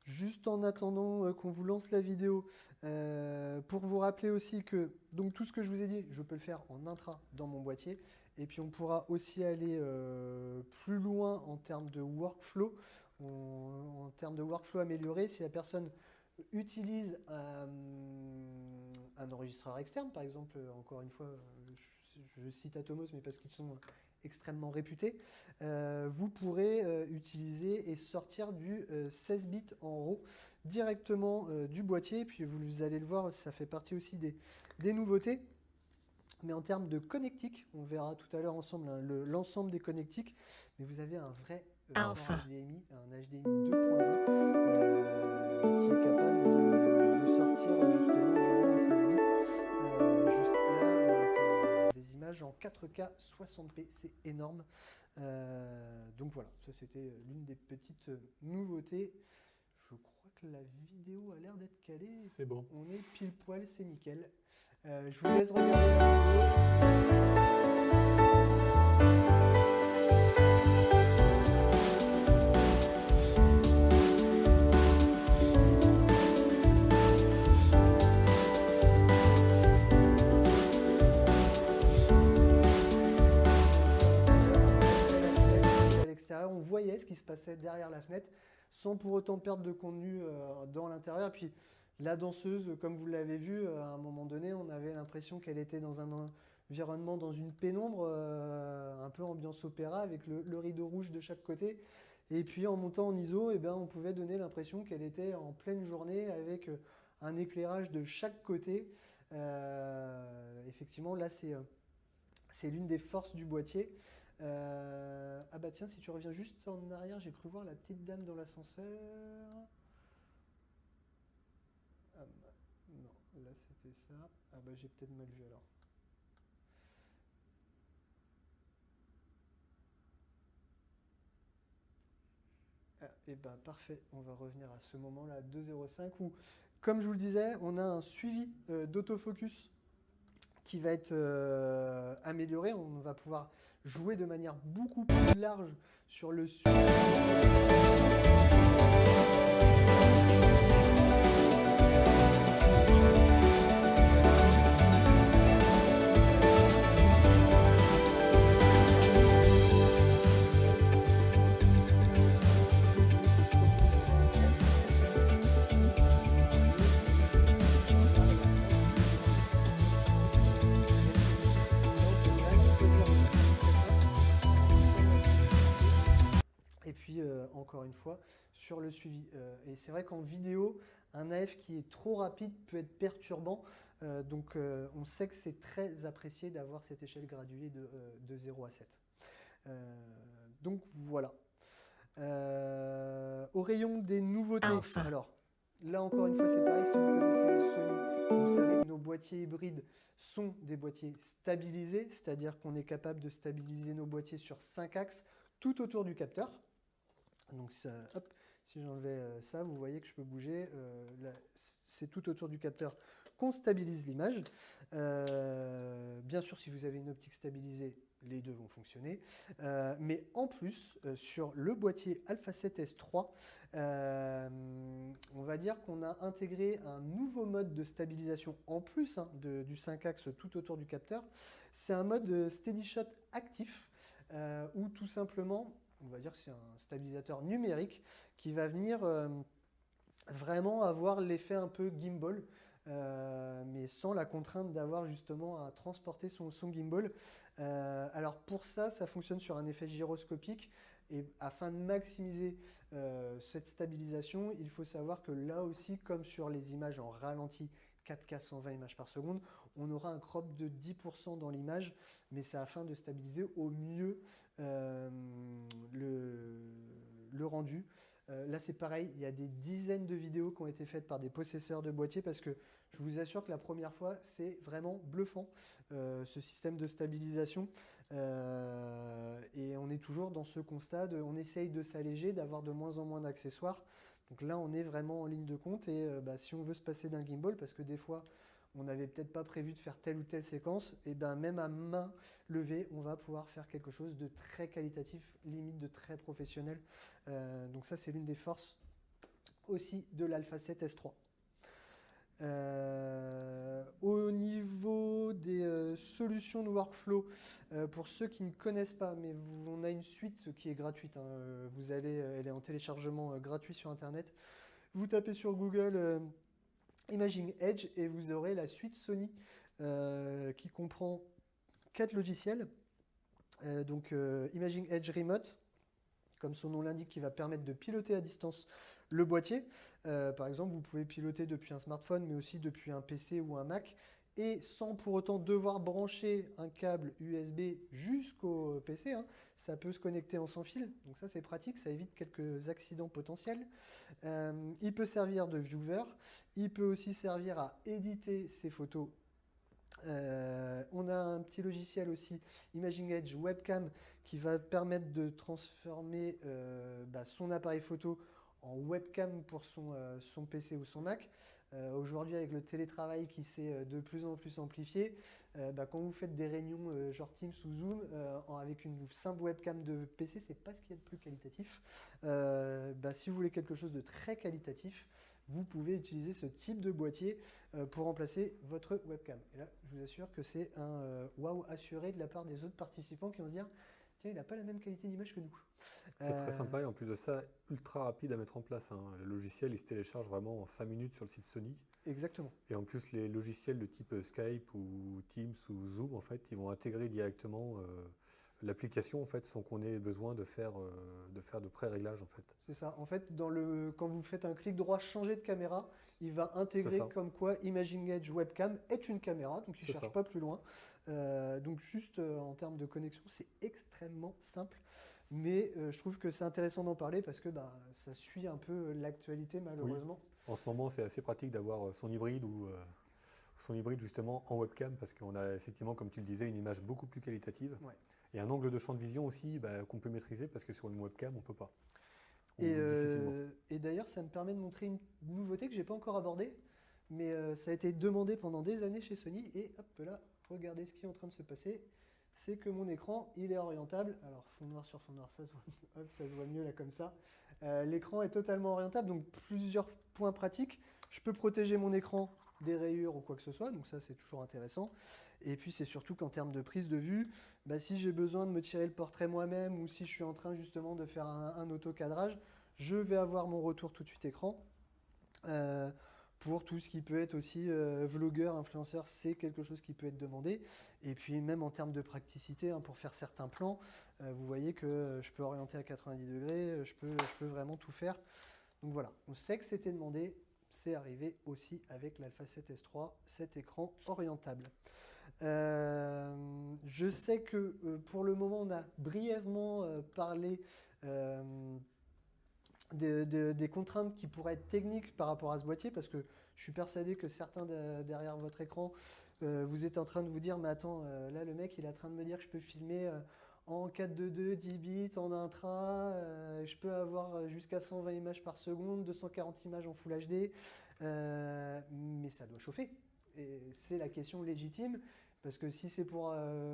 Juste en attendant qu'on vous lance la vidéo, pour vous rappeler aussi que donc tout ce que je vous ai dit, je peux le faire en intra dans mon boîtier. Et puis on pourra aussi aller plus loin en termes de workflow, en termes de workflow amélioré. Si la personne utilise un enregistreur externe, par exemple, encore une fois, je cite Atomos, mais parce qu'ils sont extrêmement réputés, vous pourrez utiliser et sortir du 16 bits en RAW directement du boîtier. Et puis vous allez le voir, ça fait partie aussi des nouveautés. Mais en termes de connectique, on verra tout à l'heure ensemble l'ensemble des connectiques, mais vous avez un vrai HDMI, un HDMI 2.1 qui est capable de sortir justement du 16 bits jusqu'à des images en 4K 60p, c'est énorme. Donc voilà, ça c'était l'une des petites nouveautés. Je crois que la vidéo a l'air d'être calée. C'est bon. On est pile poil, c'est nickel. Je vous laisse regarder la vidéo. ce qui se passait derrière la fenêtre, sans pour autant perdre de contenu dans l'intérieur. Puis la danseuse, comme vous l'avez vu, à un moment donné, on avait l'impression qu'elle était dans un environnement, dans une pénombre, un peu ambiance opéra, avec le rideau rouge de chaque côté. Et puis en montant en ISO, eh ben, on pouvait donner l'impression qu'elle était en pleine journée avec un éclairage de chaque côté. Effectivement, là, c'est l'une des forces du boîtier. Ah bah tiens, si tu reviens juste en arrière, j'ai cru voir la petite dame dans l'ascenseur. Ah, non, là c'était ça. Ah bah j'ai peut-être mal vu alors. Ah, et bah parfait, on va revenir à ce moment-là, 2.05, où, comme je vous le disais, on a un suivi d'autofocus qui va être amélioré. On va pouvoir jouer de manière beaucoup plus large sur le suivi. Et puis, encore une fois, sur le suivi. Et c'est vrai qu'en vidéo, un AF qui est trop rapide peut être perturbant. Donc, on sait que c'est très apprécié d'avoir cette échelle graduée de 0 à 7. Donc, voilà. Au rayon des nouveautés, alors là encore une fois c'est pareil, si vous connaissez Sony, vous savez que nos boîtiers hybrides sont des boîtiers stabilisés, c'est-à-dire qu'on est capable de stabiliser nos boîtiers sur 5 axes tout autour du capteur. Donc ça, hop, si j'enlevais ça, vous voyez que je peux bouger, c'est tout autour du capteur qu'on stabilise l'image. Bien sûr, si vous avez une optique stabilisée, les deux vont fonctionner. Mais en plus, sur le boîtier Alpha 7S3, on va dire qu'on a intégré un nouveau mode de stabilisation en plus du 5 axes tout autour du capteur. C'est un mode Steady Shot actif, où tout simplement, on va dire que c'est un stabilisateur numérique qui va venir vraiment avoir l'effet un peu gimbal, mais sans la contrainte d'avoir justement à transporter son gimbal. Alors pour ça, ça fonctionne sur un effet gyroscopique, et afin de maximiser cette stabilisation, il faut savoir que là aussi, comme sur les images en ralenti 4K 120 images par seconde, on aura un crop de 10% dans l'image, mais c'est afin de stabiliser au mieux le rendu. Là c'est pareil, il y a des dizaines de vidéos qui ont été faites par des possesseurs de boîtiers, parce que je vous assure que la première fois c'est vraiment bluffant, ce système de stabilisation, et on est toujours dans ce constat on essaye de s'alléger, d'avoir de moins en moins d'accessoires. Donc là on est vraiment en ligne de compte, et si on veut se passer d'un gimbal, parce que des fois on n'avait peut-être pas prévu de faire telle ou telle séquence, et bien même à main levée, on va pouvoir faire quelque chose de très qualitatif, limite de très professionnel. Donc ça, c'est l'une des forces aussi de l'Alpha 7 S3. Au niveau des solutions de workflow, pour ceux qui ne connaissent pas, mais on a une suite qui est gratuite, elle est en téléchargement gratuit sur Internet. Vous tapez sur Google Imaging Edge et vous aurez la suite Sony qui comprend 4 logiciels. Donc Imaging Edge Remote, comme son nom l'indique, qui va permettre de piloter à distance le boîtier. Par exemple, vous pouvez piloter depuis un smartphone, mais aussi depuis un PC ou un Mac, et sans pour autant devoir brancher un câble USB jusqu'au PC. Ça peut se connecter en sans fil, donc ça c'est pratique, ça évite quelques accidents potentiels. Il peut servir de viewer, il peut aussi servir à éditer ses photos. On a un petit logiciel aussi, Imaging Edge Webcam, qui va permettre de transformer son appareil photo en webcam pour son PC ou son Mac. Aujourd'hui, avec le télétravail qui s'est de plus en plus amplifié, quand vous faites des réunions genre Teams ou Zoom, avec une simple webcam de PC, c'est pas ce qu'il y a de plus qualitatif. Si vous voulez quelque chose de très qualitatif, vous pouvez utiliser ce type de boîtier pour remplacer votre webcam. Et là, je vous assure que c'est un waouh assuré de la part des autres participants qui vont se dire tiens, il n'a pas la même qualité d'image que nous. C'est très Euh, sympa et en plus de ça, ultra rapide à mettre en place, hein. Le logiciel, il se télécharge vraiment en 5 minutes sur le site Sony. Exactement. Et en plus, les logiciels de type Skype ou Teams ou Zoom, en fait, ils vont intégrer directement l'application, en fait, sans qu'on ait besoin de faire de pré-réglage, en fait. C'est ça. En fait, quand vous faites un clic droit changer de caméra, il va C'est intégrer ça, comme quoi Imaging Edge Webcam est une caméra, donc il ne c'est cherche ça. pas plus loin. Donc juste en termes de connexion, c'est extrêmement simple. Mais je trouve que c'est intéressant d'en parler parce que bah, ça suit un peu l'actualité Oui, malheureusement. en ce moment, c'est assez pratique d'avoir son hybride ou son hybride justement en webcam parce qu'on a effectivement, comme tu le disais, une image beaucoup plus qualitative Ouais. et un angle de champ de vision aussi bah, qu'on peut maîtriser parce que sur une webcam, on peut pas, Et, ou difficilement. d'ailleurs, ça me permet de montrer une nouveauté que j'ai pas encore abordée, mais ça a été demandé pendant des années chez Sony. Et hop là, regardez ce qui est en train de se passer. C'est que mon écran, il est orientable. Alors, fond noir sur fond noir, ça se voit, hop, ça se voit mieux là comme ça. L'écran est totalement orientable, donc plusieurs points pratiques. Je peux protéger mon écran des rayures ou quoi que ce soit, donc ça c'est toujours intéressant. Et puis c'est surtout qu'en termes de prise de vue, bah, si j'ai besoin de me tirer le portrait moi-même ou si je suis en train justement de faire un autocadrage, je vais avoir mon retour tout de suite écran. Euh, pour tout ce qui peut être aussi vlogueur, influenceur, c'est quelque chose qui peut être demandé. Et puis même en termes de praticité, hein, pour faire certains plans, vous voyez que je peux orienter à 90 degrés, je peux vraiment tout faire. Donc voilà, on sait que c'était demandé, c'est arrivé aussi avec l'Alpha 7S3, cet écran orientable. Je sais que pour le moment, on a brièvement parlé euh, des contraintes qui pourraient être techniques par rapport à ce boîtier, parce que je suis persuadé que certains derrière votre écran, vous êtes en train de vous dire, mais attends, là le mec il est en train de me dire que je peux filmer en 4:2, 10 bits, en intra, je peux avoir jusqu'à 120 images par seconde, 240 images en Full HD, mais ça doit chauffer. Et c'est la question légitime, parce que si c'est pour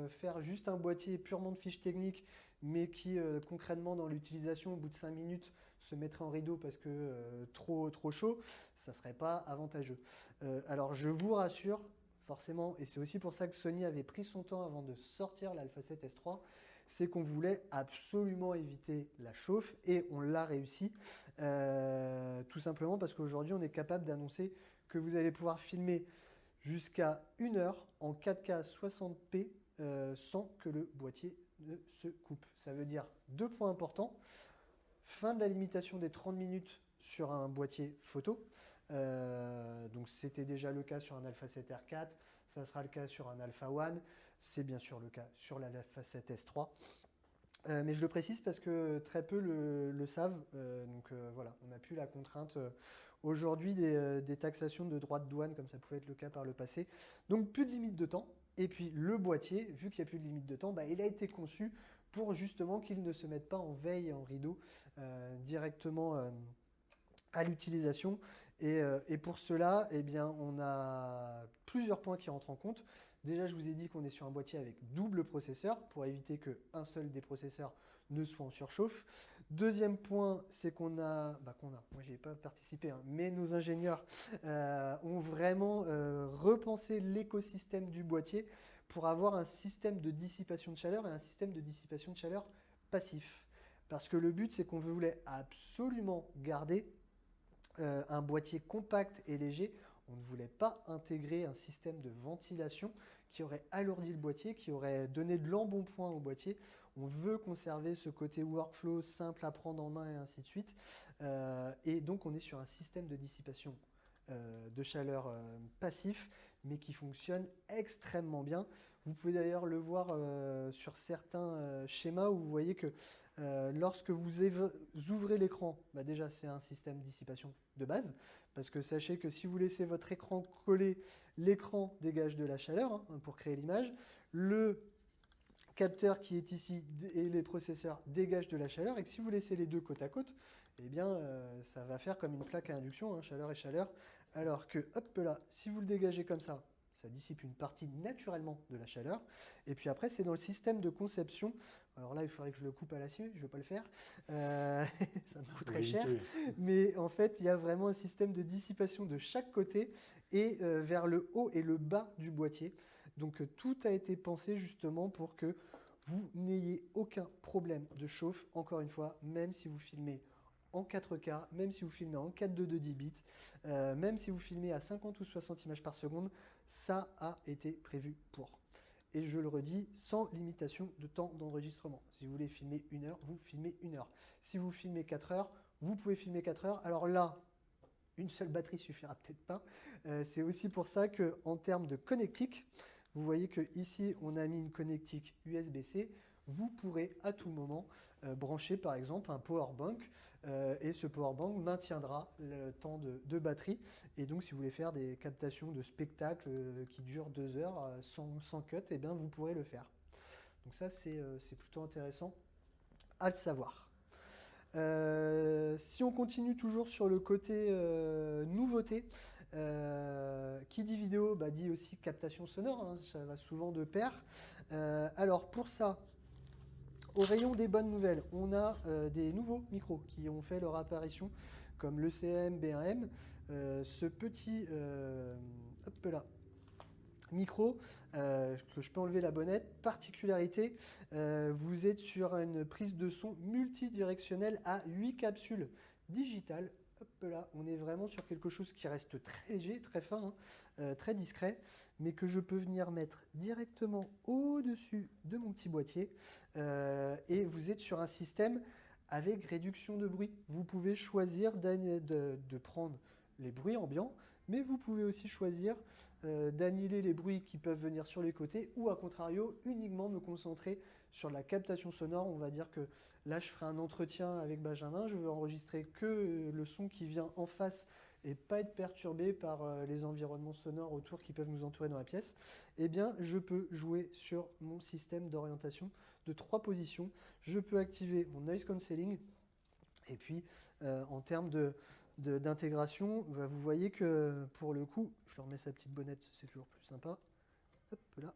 faire juste un boîtier purement de fiches techniques, mais qui concrètement dans l'utilisation, au bout de 5 minutes, se mettrait en rideau parce que trop chaud, ça serait pas avantageux. Alors je vous rassure, forcément, et c'est aussi pour ça que Sony avait pris son temps avant de sortir l'Alpha 7S3, c'est qu'on voulait absolument éviter la chauffe et on l'a réussi. Tout simplement parce qu'aujourd'hui on est capable d'annoncer que vous allez pouvoir filmer jusqu'à 1 heure en 4K 60p sans que le boîtier ne se coupe. Ça veut dire 2 points importants. Fin de la limitation des 30 minutes sur un boîtier photo. Donc c'était déjà le cas sur un Alpha 7R4, ça sera le cas sur un Alpha One, c'est bien sûr le cas sur l'Alpha 7S3. Mais je le précise parce que très peu le savent. Donc voilà, on n'a plus la contrainte aujourd'hui des taxations de droits de douane comme ça pouvait être le cas par le passé. Donc plus de limite de temps. Et puis le boîtier, vu qu'il n'y a plus de limite de temps, bah, il a été conçu pour justement qu'il ne se mette pas en veille et en rideau directement à l'utilisation. Et pour cela, eh bien, on a plusieurs points qui rentrent en compte. Déjà, je vous ai dit qu'on est sur un boîtier avec double processeur pour éviter qu'un seul des processeurs ne soit en surchauffe. Deuxième point, c'est moi j'ai pas participé, hein, mais nos ingénieurs ont vraiment repensé l'écosystème du boîtier pour avoir un système de dissipation de chaleur et un système de dissipation de chaleur passif. Parce que le but, c'est qu'on voulait absolument garder un boîtier compact et léger. On ne voulait pas intégrer un système de ventilation qui aurait alourdi le boîtier, qui aurait donné de l'embonpoint au boîtier. On veut conserver ce côté workflow simple à prendre en main et ainsi de suite. Et donc on est sur un système de dissipation de chaleur passif, mais qui fonctionne extrêmement bien. Vous pouvez d'ailleurs le voir sur certains schémas où vous voyez que lorsque vous ouvrez l'écran, bah déjà c'est un système de dissipation de base, parce que sachez que si vous laissez votre écran collé, l'écran dégage de la chaleur hein, pour créer l'image. Le capteur qui est ici et les processeurs dégagent de la chaleur, et que si vous laissez les deux côte à côte, eh bien ça va faire comme une plaque à induction, hein, chaleur et chaleur, alors que hop là, si vous le dégagez comme ça dissipe une partie naturellement de la chaleur. Et puis après, c'est dans le système de conception. Alors là, il faudrait que je le coupe à l'acier, je ne vais pas le faire. Ça me coûterait cher. Mais en fait, il y a vraiment un système de dissipation de chaque côté et vers le haut et le bas du boîtier. Donc tout a été pensé justement pour que vous n'ayez aucun problème de chauffe, encore une fois, même si vous filmez en 4K, même si vous filmez en 4.2 de 10 bits, même si vous filmez à 50 ou 60 images par seconde, ça a été prévu pour. Et je le redis, sans limitation de temps d'enregistrement. Si vous voulez filmer 1 heure, vous filmez 1 heure. Si vous filmez 4 heures, vous pouvez filmer 4 heures. Alors là, une seule batterie suffira peut-être pas. C'est aussi pour ça qu'en termes de connectique, vous voyez qu'ici, on a mis une connectique USB-C. Vous pourrez à tout moment brancher par exemple un powerbank et ce powerbank maintiendra le temps de batterie. Et donc, si vous voulez faire des captations de spectacles qui durent 2 heures sans cut, eh bien, vous pourrez le faire. Donc ça, c'est plutôt intéressant à le savoir. Si on continue toujours sur le côté nouveauté, qui dit vidéo dit aussi captation sonore, hein, ça va souvent de pair. Alors pour ça, au rayon des bonnes nouvelles, on a des nouveaux micros qui ont fait leur apparition, comme le CM B1M, ce petit hop là, micro, que je peux enlever la bonnette. Particularité, vous êtes sur une prise de son multidirectionnelle à 8 capsules digitales. Hop là, on est vraiment sur quelque chose qui reste très léger, très fin, hein, très discret, mais que je peux venir mettre directement au-dessus de mon petit boîtier. Et vous êtes sur un système avec réduction de bruit. Vous pouvez choisir de prendre les bruits ambiants, mais vous pouvez aussi choisir d'annihiler les bruits qui peuvent venir sur les côtés ou à contrario uniquement me concentrer sur la captation sonore. On va dire que là je ferai un entretien avec Benjamin, je veux enregistrer que le son qui vient en face et pas être perturbé par les environnements sonores autour qui peuvent nous entourer dans la pièce. Eh bien je peux jouer sur mon système d'orientation de 3 positions. Je peux activer mon noise cancelling et puis en termes d'intégration, vous voyez que pour le coup, je leur mets sa petite bonnette, c'est toujours plus sympa. Hop là.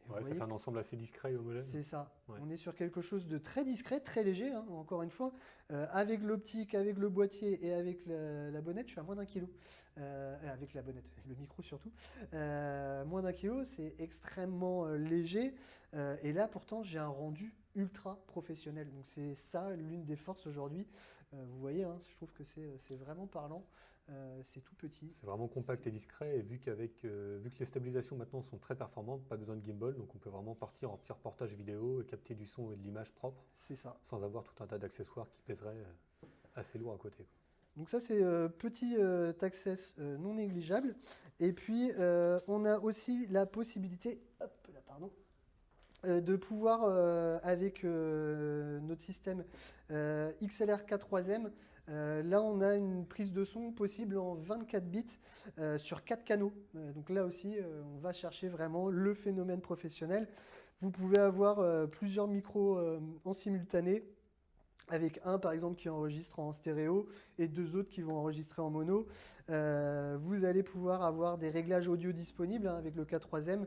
Ouais, ça fait un ensemble assez discret et homogène. C'est ça. Ouais. On est sur quelque chose de très discret, très léger, hein, encore une fois. Avec l'optique, avec le boîtier et avec la bonnette, je suis à moins d'1 kilo. Avec la bonnette, le micro surtout. Moins d'1 kilo, c'est extrêmement léger. Et là, pourtant, j'ai un rendu ultra professionnel. Donc c'est ça l'une des forces aujourd'hui. Vous voyez, hein, je trouve que c'est vraiment parlant. C'est tout petit. C'est vraiment compact et discret. Et vu que les stabilisations maintenant sont très performantes, pas besoin de gimbal, donc on peut vraiment partir en petit reportage vidéo et capter du son et de l'image propre. C'est ça. Sans avoir tout un tas d'accessoires qui pèseraient assez lourd à côté, quoi. Donc ça, c'est petit access non négligeable. Et puis, on a aussi la possibilité, hop là, pardon, de pouvoir, avec notre système XLR K3M, là, on a une prise de son possible en 24 bits sur 4 canaux. Donc là aussi, on va chercher vraiment le phénomène professionnel. Vous pouvez avoir plusieurs micros en simultané, avec un par exemple qui enregistre en stéréo et 2 autres qui vont enregistrer en mono. Vous allez pouvoir avoir des réglages audio disponibles hein, avec le K3M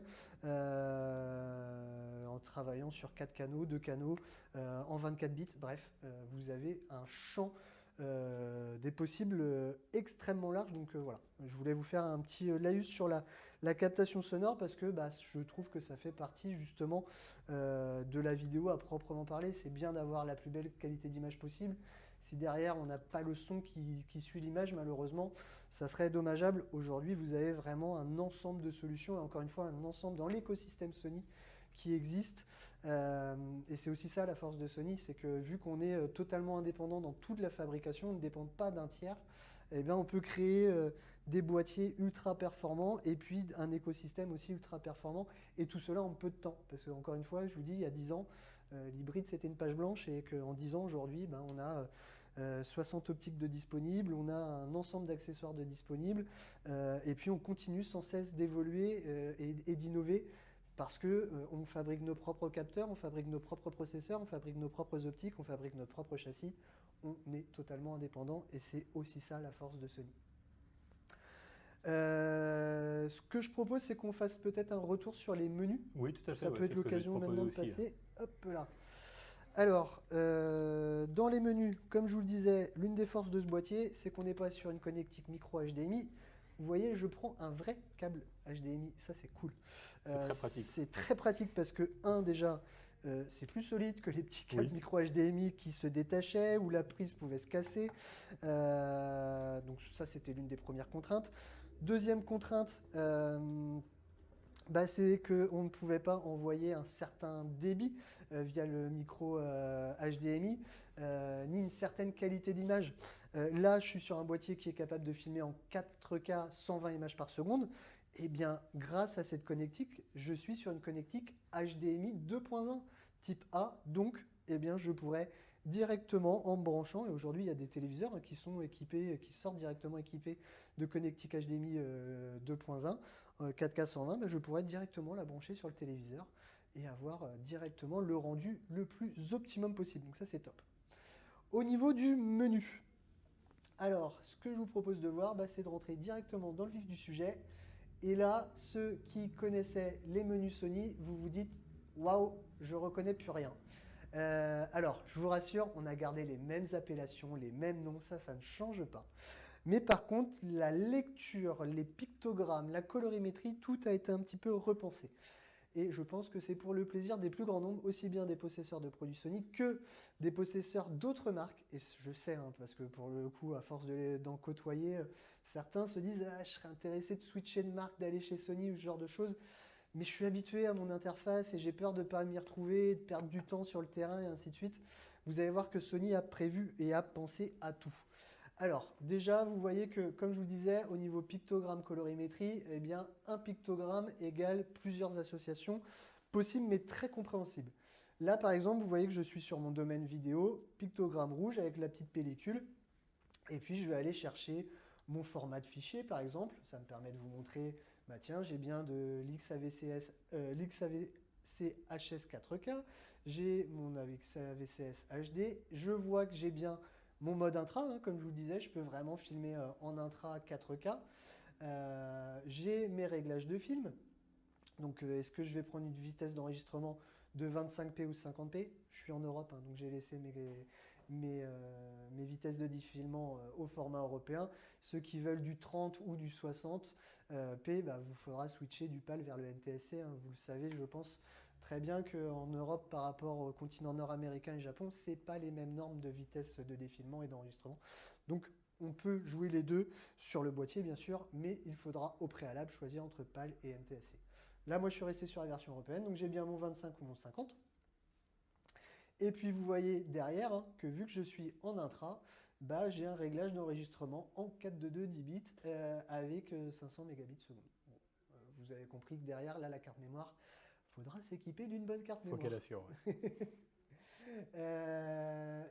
en travaillant sur 4 canaux, 2 canaux en 24 bits. Bref, vous avez un champ des possibles extrêmement large. Donc voilà, je voulais vous faire un petit laïus sur la captation sonore parce que je trouve que ça fait partie justement de la vidéo à proprement parler. C'est bien d'avoir la plus belle qualité d'image possible. Si derrière on n'a pas le son qui suit l'image, malheureusement, ça serait dommageable. Aujourd'hui, vous avez vraiment un ensemble de solutions et encore une fois un ensemble dans l'écosystème Sony qui existe. Et c'est aussi ça la force de Sony, c'est que vu qu'on est totalement indépendant dans toute la fabrication, on ne dépend pas d'un tiers, eh bien on peut créer des boîtiers ultra performants et puis un écosystème aussi ultra performant et tout cela en peu de temps. Parce que encore une fois, je vous dis, il y a 10 ans, l'hybride c'était une page blanche et qu'en 10 ans aujourd'hui, on a 60 optiques de disponibles, on a un ensemble d'accessoires de disponibles et puis on continue sans cesse d'évoluer et d'innover. Parce qu'on fabrique nos propres capteurs, on fabrique nos propres processeurs, on fabrique nos propres optiques, on fabrique notre propre châssis. On est totalement indépendant et c'est aussi ça la force de Sony. Ce que je propose, c'est qu'on fasse peut-être un retour sur les menus. Oui, tout à fait. Ça peut être l'occasion maintenant de passer. Hop là. Alors, dans les menus, comme je vous le disais, l'une des forces de ce boîtier, c'est qu'on n'est pas sur une connectique micro HDMI. Vous voyez, je prends un vrai câble HDMI, ça c'est cool. C'est très pratique. C'est très pratique parce que, déjà, c'est plus solide que les petits câbles Oui. micro HDMI qui se détachaient ou la prise pouvait se casser. Donc ça, c'était l'une des premières contraintes. Deuxième contrainte, c'est qu'on ne pouvait pas envoyer un certain débit via le micro HDMI, ni une certaine qualité d'image. Là, je suis sur un boîtier qui est capable de filmer en 4K 120 images par seconde. Et bien, grâce à cette connectique, je suis sur une connectique HDMI 2.1 type A. Donc, je pourrais directement en me branchant, et aujourd'hui il y a des téléviseurs qui sont équipés, qui sortent directement équipés de connectique HDMI 2.1 4K 120, je pourrais directement la brancher sur le téléviseur et avoir directement le rendu le plus optimum possible. Donc ça c'est top. Au niveau du menu, alors ce que je vous propose de voir, c'est de rentrer directement dans le vif du sujet. Et là, ceux qui connaissaient les menus Sony, vous vous dites waouh, je reconnais plus rien. Alors, je vous rassure, on a gardé les mêmes appellations, les mêmes noms, ça ne change pas. Mais par contre, la lecture, les pictogrammes, la colorimétrie, tout a été un petit peu repensé. Et je pense que c'est pour le plaisir des plus grands nombres, aussi bien des possesseurs de produits Sony que des possesseurs d'autres marques. Et je sais, parce que pour le coup, à force d'en côtoyer, certains se disent « Ah, je serais intéressé de switcher de marque, d'aller chez Sony » ou ce genre de choses. Mais je suis habitué à mon interface et j'ai peur de ne pas m'y retrouver, de perdre du temps sur le terrain et ainsi de suite. Vous allez voir que Sony a prévu et a pensé à tout. Alors, déjà, vous voyez que, comme je vous disais, au niveau pictogramme colorimétrie, un pictogramme égale plusieurs associations possibles mais très compréhensibles. Là, par exemple, vous voyez que je suis sur mon domaine vidéo, pictogramme rouge avec la petite pellicule. Et puis, je vais aller chercher mon format de fichier, par exemple. Ça me permet de vous montrer, tiens, j'ai bien de l'XAVCS, l'XAVCHS 4K, j'ai mon XAVCS HD, je vois que j'ai bien mon mode intra, comme je vous le disais, je peux vraiment filmer en intra 4K. J'ai mes réglages de film. Donc, est-ce que je vais prendre une vitesse d'enregistrement de 25p ou 50p? Je suis en Europe, donc j'ai laissé mes vitesses de défilement au format européen. Ceux qui veulent du 30 ou du 60p, vous faudra switcher du PAL vers le NTSC. Vous le savez, je pense très bien qu'en Europe, par rapport au continent nord-américain et Japon, ce n'est pas les mêmes normes de vitesse de défilement et d'enregistrement. Donc, on peut jouer les deux sur le boîtier, bien sûr, mais il faudra au préalable choisir entre PAL et NTSC. Là, moi, je suis resté sur la version européenne, donc j'ai bien mon 25 ou mon 50. Et puis, vous voyez derrière que vu que je suis en intra, j'ai un réglage d'enregistrement en 422 10 bits avec 500 mégabits seconde. Bon, vous avez compris que derrière, là, la carte mémoire, faudra s'équiper d'une bonne carte mémoire. Faut qu'elle assure. Ouais.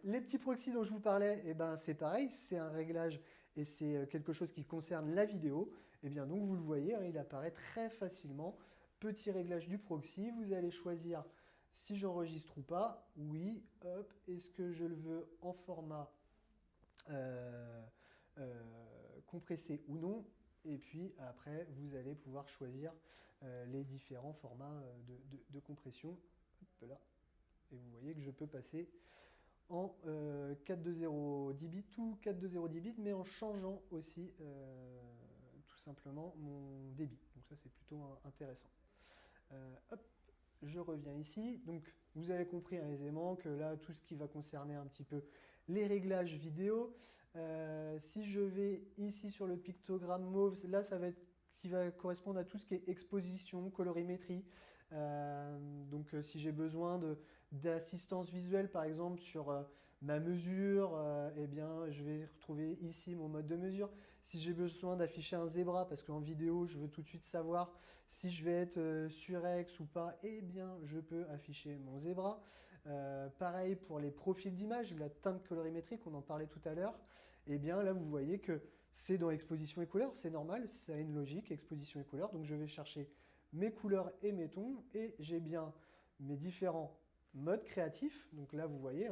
Les petits proxys dont je vous parlais, c'est pareil, c'est un réglage et c'est quelque chose qui concerne la vidéo. Donc vous le voyez, il apparaît très facilement. Petit réglage du proxy, vous allez choisir si j'enregistre ou pas. Oui, hop, est-ce que je le veux en format compressé ou non? Et puis après, vous allez pouvoir choisir les différents formats de compression. Hop là. Et vous voyez que je peux passer en 420 10 bits ou 420 10 bits, mais en changeant aussi tout simplement mon débit. Donc ça, c'est plutôt intéressant. Hop, je reviens ici. Donc, vous avez compris aisément que là, tout ce qui va concerner un petit peu les réglages vidéo. Si je vais ici sur le pictogramme mauve, là, ça va être qui va correspondre à tout ce qui est exposition, colorimétrie. Donc, si j'ai besoin d'assistance visuelle, par exemple, sur ma mesure, je vais retrouver ici mon mode de mesure. Si j'ai besoin d'afficher un zébra, parce qu'en vidéo, je veux tout de suite savoir si je vais être surex ou pas, je peux afficher mon zébra. Pareil pour les profils d'image, la teinte colorimétrique, on en parlait tout à l'heure. Là, vous voyez que c'est dans exposition et couleur, c'est normal, ça a une logique, exposition et couleur. Donc, je vais chercher mes couleurs et mes tons, et j'ai bien mes différents modes créatifs. Donc là, vous voyez,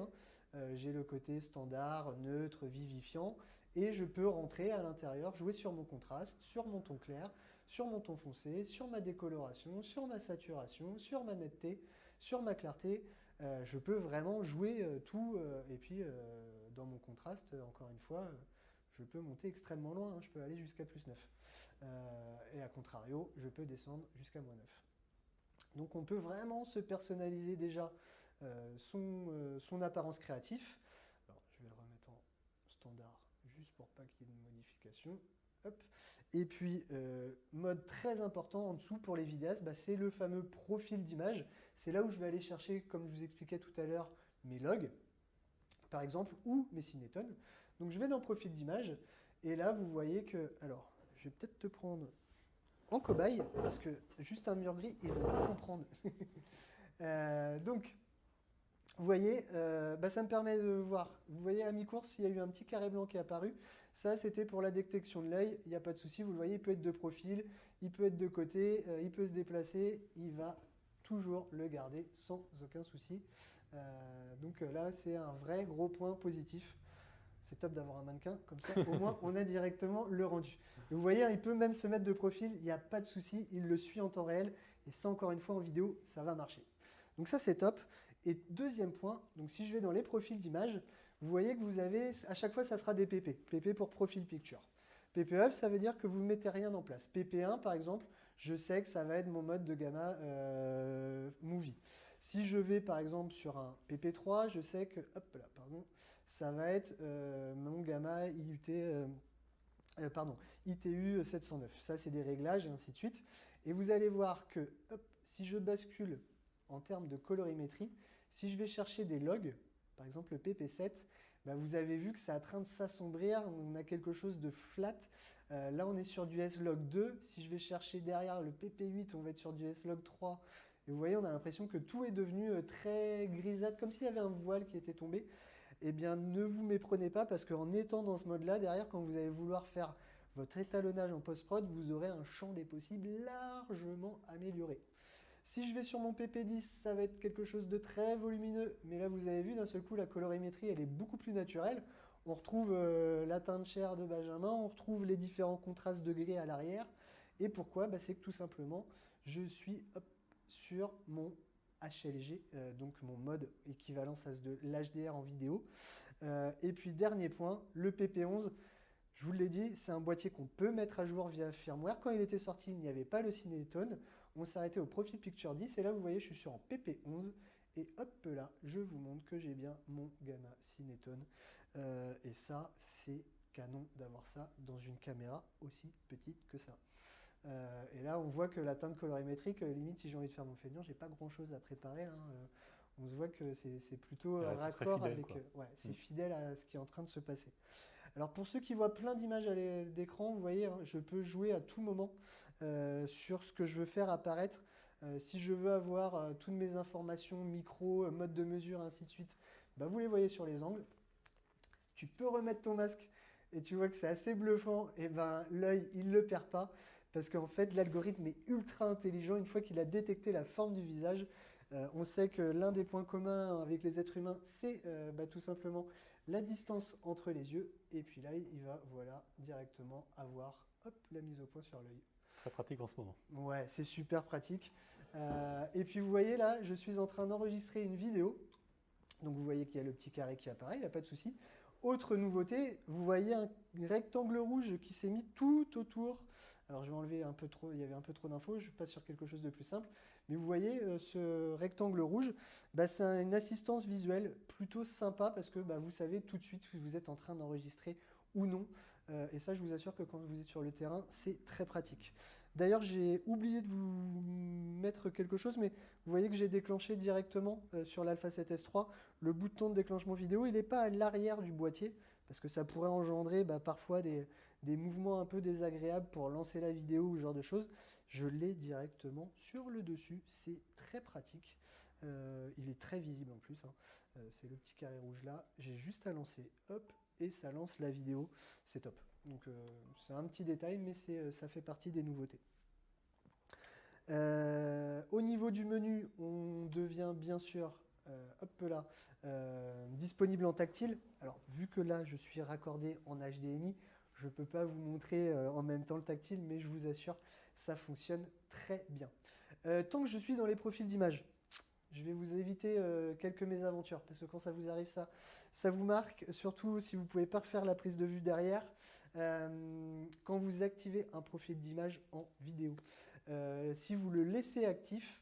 j'ai le côté standard, neutre, vivifiant, et je peux rentrer à l'intérieur, jouer sur mon contraste, sur mon ton clair, sur mon ton foncé, sur ma décoloration, sur ma saturation, sur ma netteté, sur ma clarté. Je peux vraiment jouer tout, et puis dans mon contraste, encore une fois, je peux monter extrêmement loin, hein, je peux aller jusqu'à +9. Et à contrario, je peux descendre jusqu'à -9. Donc on peut vraiment se personnaliser déjà son apparence créatif. Alors je vais le remettre en standard juste pour pas qu'il y ait de modification. Hop. Et puis, mode très important en dessous pour les vidéastes, c'est le fameux profil d'image. C'est là où je vais aller chercher, comme je vous expliquais tout à l'heure, mes logs, par exemple, ou mes cinétones. Donc je vais dans profil d'image, et là vous voyez que, alors, je vais peut-être te prendre en cobaye, parce que juste un mur gris, ils vont pas comprendre. Donc, vous voyez, ça me permet de voir. Vous voyez à mi-course, il y a eu un petit carré blanc qui est apparu. Ça, c'était pour la détection de l'œil. Il n'y a pas de souci. Vous le voyez, il peut être de profil, il peut être de côté, il peut se déplacer. Il va toujours le garder sans aucun souci. Donc là, c'est un vrai gros point positif. C'est top d'avoir un mannequin, comme ça, au moins, on a directement le rendu. Et vous voyez, il peut même se mettre de profil, il n'y a pas de souci, il le suit en temps réel. Et ça, encore une fois, en vidéo, ça va marcher. Donc ça, c'est top. Et deuxième point, donc si je vais dans les profils d'image, vous voyez que vous avez, à chaque fois, ça sera des PP. PP pour profil picture. PP up, ça veut dire que vous ne mettez rien en place. PP1, par exemple, je sais que ça va être mon mode de gamma movie. Si je vais, par exemple, sur un PP3, je sais que, hop là, pardon, ça va être mon gamma ITU 709. Ça, c'est des réglages et ainsi de suite. Et vous allez voir que, hop, si je bascule en termes de colorimétrie, si je vais chercher des logs, par exemple le PP7, vous avez vu que c'est en train de s'assombrir, on a quelque chose de flat. Là, on est sur du S-Log2. Si je vais chercher derrière le PP8, on va être sur du S-Log3. Et vous voyez, on a l'impression que tout est devenu très grisâtre, comme s'il y avait un voile qui était tombé. Eh bien, ne vous méprenez pas, parce qu'en étant dans ce mode-là, derrière, quand vous allez vouloir faire votre étalonnage en post-prod, vous aurez un champ des possibles largement amélioré. Si je vais sur mon PP10, ça va être quelque chose de très volumineux, mais là vous avez vu d'un seul coup la colorimétrie elle est beaucoup plus naturelle. On retrouve la teinte chair de Benjamin, on retrouve les différents contrastes de gris à l'arrière. Et pourquoi? C'est que tout simplement je suis sur mon HLG, donc mon mode équivalence à de l'HDR en vidéo. Et puis dernier point, le PP11. Je vous l'ai dit, c'est un boîtier qu'on peut mettre à jour via firmware. Quand il était sorti, il n'y avait pas le Cinétone. On s'est arrêté au Profil Picture 10 et là vous voyez je suis sur en PP11 et hop là je vous montre que j'ai bien mon gamma Cinétone et ça c'est canon d'avoir ça dans une caméra aussi petite que ça. Et là on voit que la teinte colorimétrique, limite si j'ai envie de faire mon feignant, j'ai pas grand chose à préparer là, on se voit que c'est plutôt raccord fidèle, avec c'est fidèle à ce qui est en train de se passer. Alors pour ceux qui voient plein d'images d'écran, vous voyez, je peux jouer à tout moment sur ce que je veux faire apparaître. Si je veux avoir toutes mes informations, micro, mode de mesure, ainsi de suite, vous les voyez sur les angles. Tu peux remettre ton masque et tu vois que c'est assez bluffant. Et l'œil, il ne le perd pas parce qu'en fait, l'algorithme est ultra intelligent. Une fois qu'il a détecté la forme du visage, on sait que l'un des points communs avec les êtres humains, c'est tout simplement la distance entre les yeux. Et puis là, il va directement avoir la mise au point sur l'œil. Très pratique en ce moment. Ouais, c'est super pratique. Et puis vous voyez là, je suis en train d'enregistrer une vidéo. Donc vous voyez qu'il y a le petit carré qui apparaît, il n'y a pas de souci. Autre nouveauté, vous voyez un rectangle rouge qui s'est mis tout autour. Alors je vais enlever un peu trop, il y avait un peu trop d'infos, je passe sur quelque chose de plus simple. Mais vous voyez, ce rectangle rouge, c'est une assistance visuelle plutôt sympa parce que vous savez tout de suite si vous êtes en train d'enregistrer ou non. Et ça, je vous assure que quand vous êtes sur le terrain, c'est très pratique. D'ailleurs, j'ai oublié de vous mettre quelque chose, mais vous voyez que j'ai déclenché directement sur l'Alpha 7S3 le bouton de déclenchement vidéo. Il n'est pas à l'arrière du boîtier, parce que ça pourrait engendrer parfois des mouvements un peu désagréables pour lancer la vidéo ou ce genre de choses. Je l'ai directement sur le dessus, c'est très pratique. Il est très visible en plus, c'est le petit carré rouge là. J'ai juste à lancer, hop, et ça lance la vidéo, c'est top. Donc c'est un petit détail, mais ça fait partie des nouveautés. Au niveau du menu, on devient bien sûr disponible en tactile. Alors vu que là je suis raccordé en HDMI, je ne peux pas vous montrer en même temps le tactile, mais je vous assure, ça fonctionne très bien. Tant que je suis dans les profils d'image, je vais vous éviter quelques mésaventures, parce que quand ça vous arrive, ça vous marque, surtout si vous ne pouvez pas refaire la prise de vue derrière. Quand vous activez un profil d'image en vidéo, si vous le laissez actif,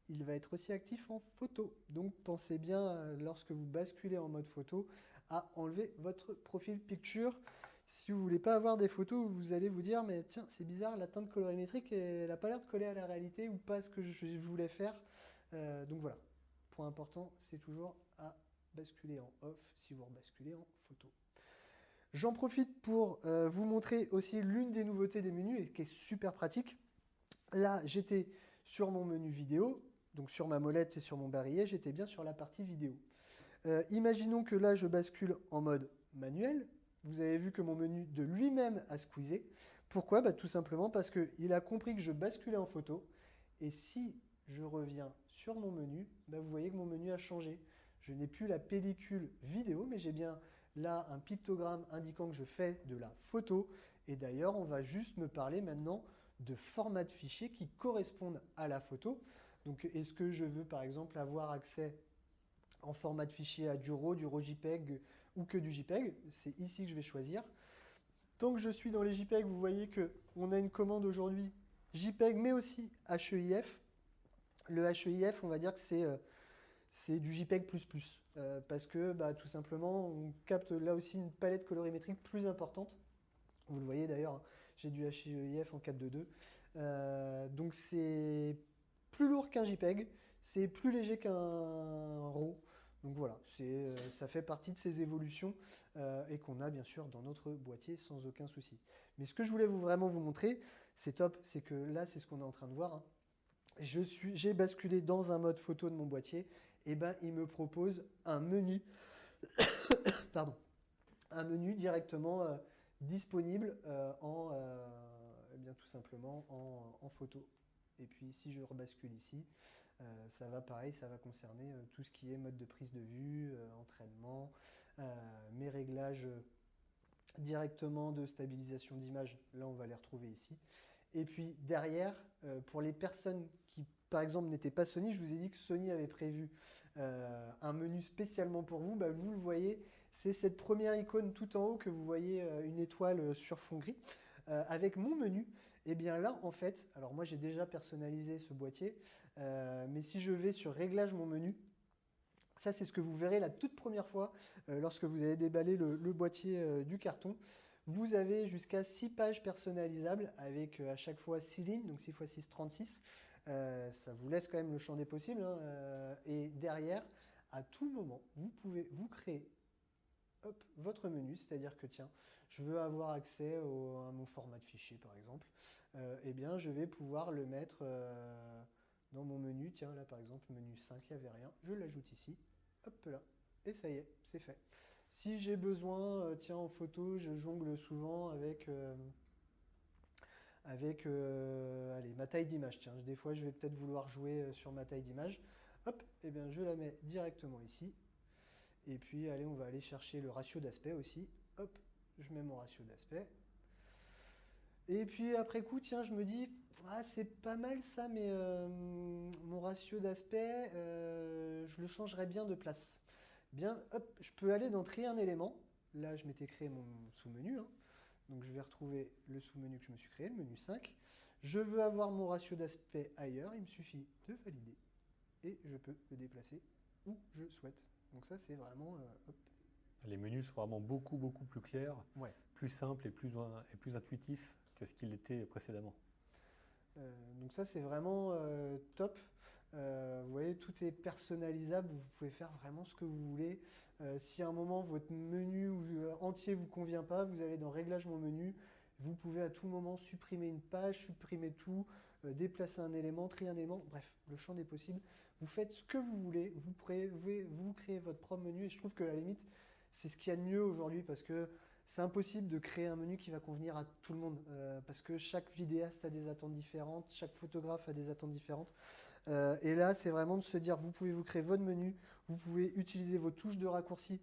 il va être aussi actif en photo. Donc pensez bien, lorsque vous basculez en mode photo, à enlever votre profil picture. Si vous ne voulez pas avoir des photos où vous allez vous dire, mais tiens, c'est bizarre, la teinte colorimétrique, elle n'a pas l'air de coller à la réalité ou pas à ce que je voulais faire. Donc voilà, point important, c'est toujours à basculer en off si vous rebasculez en photo. J'en profite pour vous montrer aussi l'une des nouveautés des menus et qui est super pratique. Là, j'étais sur mon menu vidéo, donc sur ma molette et sur mon barillet, j'étais bien sur la partie vidéo. Imaginons que là, je bascule en mode manuel. Vous avez vu que mon menu de lui-même a squeezé. Pourquoi? Bah, tout simplement parce qu'il a compris que je basculais en photo. Et si je reviens sur mon menu, bah, vous voyez que mon menu a changé. Je n'ai plus la pellicule vidéo, mais j'ai bien là un pictogramme indiquant que je fais de la photo. Et d'ailleurs, on va juste me parler maintenant de formats de fichiers qui correspondent à la photo. Donc, est-ce que je veux par exemple avoir accès en format de fichier à du RAW JPEG ou que du JPEG? C'est ici que je vais choisir. Tant que je suis dans les JPEG, vous voyez qu'on a une commande aujourd'hui JPEG, mais aussi HEIF. Le HEIF, on va dire que c'est du JPEG++, parce que bah, tout simplement, on capte là aussi une palette colorimétrique plus importante. Vous le voyez d'ailleurs, j'ai du HEIF en 4.2.2. Donc c'est plus lourd qu'un JPEG, c'est plus léger qu'un RAW. Donc voilà, ça fait partie de ces évolutions et qu'on a bien sûr dans notre boîtier sans aucun souci. Mais ce que je voulais vraiment vous montrer, c'est top, c'est que là c'est ce qu'on est en train de voir. Hein. J'ai basculé dans un mode photo de mon boîtier, et ben il me propose un menu, pardon, un menu directement disponible eh bien, tout simplement en photo. Et puis si je rebascule ici, ça va pareil, ça va concerner tout ce qui est mode de prise de vue, entraînement, mes réglages directement de stabilisation d'image, là on va les retrouver ici. Et puis derrière, pour les personnes qui par exemple n'étaient pas Sony, je vous ai dit que Sony avait prévu un menu spécialement pour vous, bah, vous le voyez, c'est cette première icône tout en haut que vous voyez une étoile sur fond gris. Avec mon menu, et bien là en fait, alors moi j'ai déjà personnalisé ce boîtier, mais si je vais sur réglage mon menu, ça c'est ce que vous verrez la toute première fois lorsque vous allez déballer le boîtier du carton. Vous avez jusqu'à 6 pages personnalisables avec à chaque fois 6 lignes, donc 6 x 6, 36. Ça vous laisse quand même le champ des possibles. Hein, et derrière, à tout moment, vous pouvez vous créer votre menu, c'est-à-dire que tiens, je veux avoir accès à mon format de fichier par exemple, eh bien je vais pouvoir le mettre dans mon menu, tiens là par exemple menu 5, il n'y avait rien, je l'ajoute ici, hop là, et ça y est, c'est fait. Si j'ai besoin, tiens en photo, je jongle souvent avec allez, ma taille d'image, tiens, des fois je vais peut-être vouloir jouer sur ma taille d'image, hop, et bien je la mets directement ici. Et puis, allez, on va aller chercher le ratio d'aspect aussi. Hop, je mets mon ratio d'aspect. Et puis, après coup, tiens, je me dis, ah, c'est pas mal ça, mais mon ratio d'aspect, je le changerais bien de place. Bien, hop, je peux aller dans Trier un élément. Là, je m'étais créé mon sous-menu. Hein. Donc, je vais retrouver le sous-menu que je me suis créé, le menu 5. Je veux avoir mon ratio d'aspect ailleurs. Il me suffit de valider. Et je peux le déplacer où je souhaite. Donc ça, c'est vraiment... hop. Les menus sont vraiment beaucoup plus clairs, Ouais. plus simples et plus intuitifs que ce qu'il était précédemment. Donc ça, c'est vraiment top. Vous voyez, tout est personnalisable. Vous pouvez faire vraiment ce que vous voulez. Si à un moment, votre menu entier ne vous convient pas, vous allez dans Réglages mon menu. Vous pouvez à tout moment supprimer une page, supprimer tout, déplacer un élément, trier un élément. Bref, le champ des possibles. Vous faites ce que vous voulez. Vous créez votre propre menu. Et je trouve qu'à la limite, c'est ce qu'il y a de mieux aujourd'hui parce que c'est impossible de créer un menu qui va convenir à tout le monde parce que chaque vidéaste a des attentes différentes, chaque photographe a des attentes différentes. Et là, c'est vraiment de se dire, vous pouvez vous créer votre menu, vous pouvez utiliser vos touches de raccourci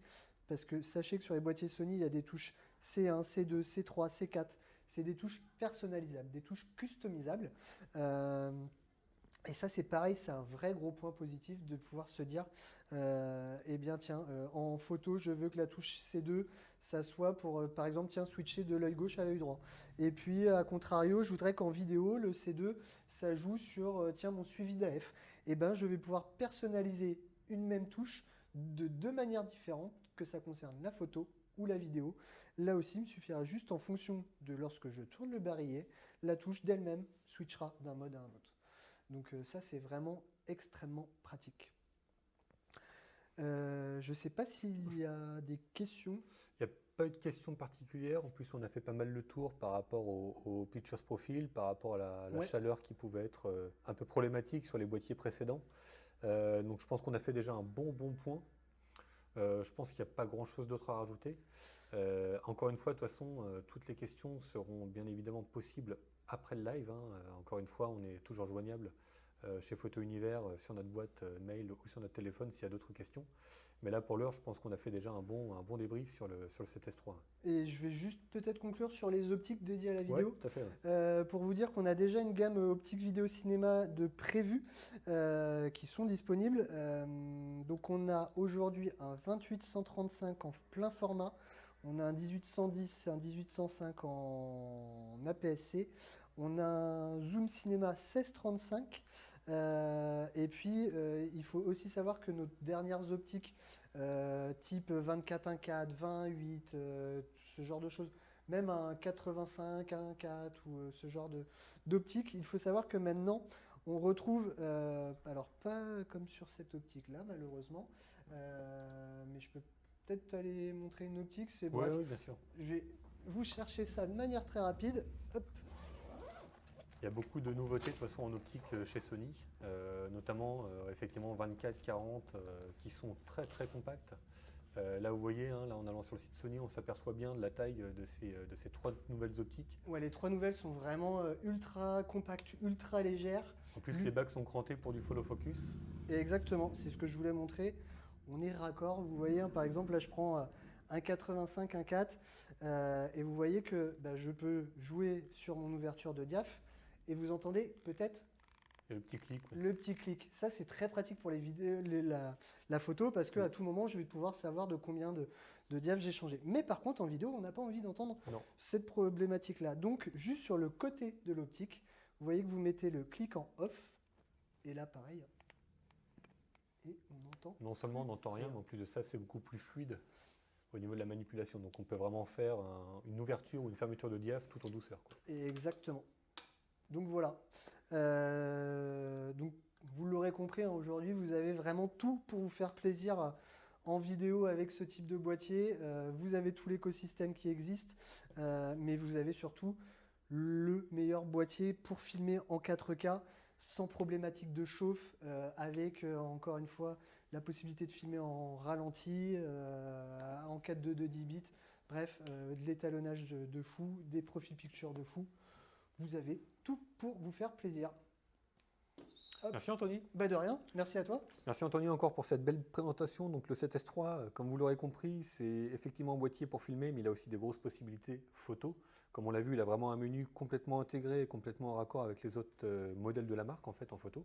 parce que sachez que sur les boîtiers Sony, il y a des touches C1, C2, C3, C4. C'est des touches personnalisables, des touches customisables. Et ça, c'est pareil, c'est un vrai gros point positif de pouvoir se dire, eh bien tiens, en photo, je veux que la touche C2, ça soit pour, par exemple, tiens, switcher de l'œil gauche à l'œil droit. Et puis, à contrario, je voudrais qu'en vidéo, le C2, ça joue sur, tiens, mon suivi d'AF. Eh bien, je vais pouvoir personnaliser une même touche de deux manières différentes, que ça concerne la photo ou la vidéo. Là aussi, il me suffira juste en fonction de lorsque je tourne le barillet, la touche d'elle-même switchera d'un mode à un autre. Donc ça, c'est vraiment extrêmement pratique. Je ne sais pas s'il y a des questions. Il n'y a pas eu de questions particulières. En plus, on a fait pas mal le tour par rapport au Pictures Profile, par rapport à la Ouais. chaleur qui pouvait être un peu problématique sur les boîtiers précédents. Donc je pense qu'on a fait déjà un bon point. Je pense qu'il n'y a pas grand-chose d'autre à rajouter. Encore une fois, de toute façon, toutes les questions seront bien évidemment possibles après le live, hein. Encore une fois, on est toujours joignable chez Photo Univers sur notre boîte mail ou sur notre téléphone s'il y a d'autres questions. Mais là, pour l'heure, je pense qu'on a fait déjà un bon débrief sur le 7S3. Et je vais juste peut-être conclure sur les optiques dédiées à la Ouais, vidéo. tout à fait. Ouais. Pour vous dire qu'on a déjà une gamme optique vidéo cinéma de prévues qui sont disponibles. Donc on a aujourd'hui un 28-135 en plein format. On a un 18-110 et un 18-105 en APS-C. On a un zoom cinéma 16-35. Et puis, il faut aussi savoir que nos dernières optiques, type 24-1.4, 20-8, ce genre de choses, même un 85, 1.4 ou ce genre d'optique, il faut savoir que maintenant, on retrouve, alors pas comme sur cette optique-là, malheureusement, mais je peux peut-être aller montrer une optique, c'est bref. Oui, bien sûr. Je vais vous chercher ça de manière très rapide. Hop. Il y a beaucoup de nouveautés de toute façon en optique chez Sony, notamment effectivement 24-40 qui sont très compacts. Là, vous voyez, hein, là, en allant sur le site Sony, on s'aperçoit bien de la taille de ces trois nouvelles optiques. Ouais, les trois nouvelles sont vraiment ultra compactes, ultra légères. En plus, les bacs sont crantés pour du follow focus. Et exactement, c'est ce que je voulais montrer. On est raccord. Vous voyez, hein, par exemple, là, je prends un 85, un 4, et vous voyez que bah, je peux jouer sur mon ouverture de diaph, et vous entendez peut-être Et le petit clic. Ouais. le petit clic. Ça, c'est très pratique pour les vidéos, la photo, parce qu'à tout moment, je vais pouvoir savoir de combien de diaph j'ai changé. Mais par contre, en vidéo, on n'a pas envie d'entendre cette problématique-là. Donc, juste sur le côté de l'optique, vous voyez que vous mettez le clic en off, et là, pareil, et on entend. Non seulement on n'entend rien, mais en plus de ça, c'est beaucoup plus fluide au niveau de la manipulation. Donc on peut vraiment faire une ouverture ou une fermeture de diaph tout en douceur, quoi. Exactement. Donc voilà. Donc vous l'aurez compris, hein, aujourd'hui, vous avez vraiment tout pour vous faire plaisir en vidéo avec ce type de boîtier. Vous avez tout l'écosystème qui existe, mais vous avez surtout le meilleur boîtier pour filmer en 4K sans problématique de chauffe, avec encore une fois la possibilité de filmer en ralenti, en 4.2 de 10 bits, bref, de l'étalonnage de fou, des profils picture de fou. Vous avez tout pour vous faire plaisir. Hop. Merci Anthony. Bah de rien, merci à toi. Merci Anthony encore pour cette belle présentation. Donc le 7S3, comme vous l'aurez compris, c'est effectivement un boîtier pour filmer, mais il a aussi des grosses possibilités photo. Comme on l'a vu, il a vraiment un menu complètement intégré et complètement en raccord avec les autres modèles de la marque en fait en photo.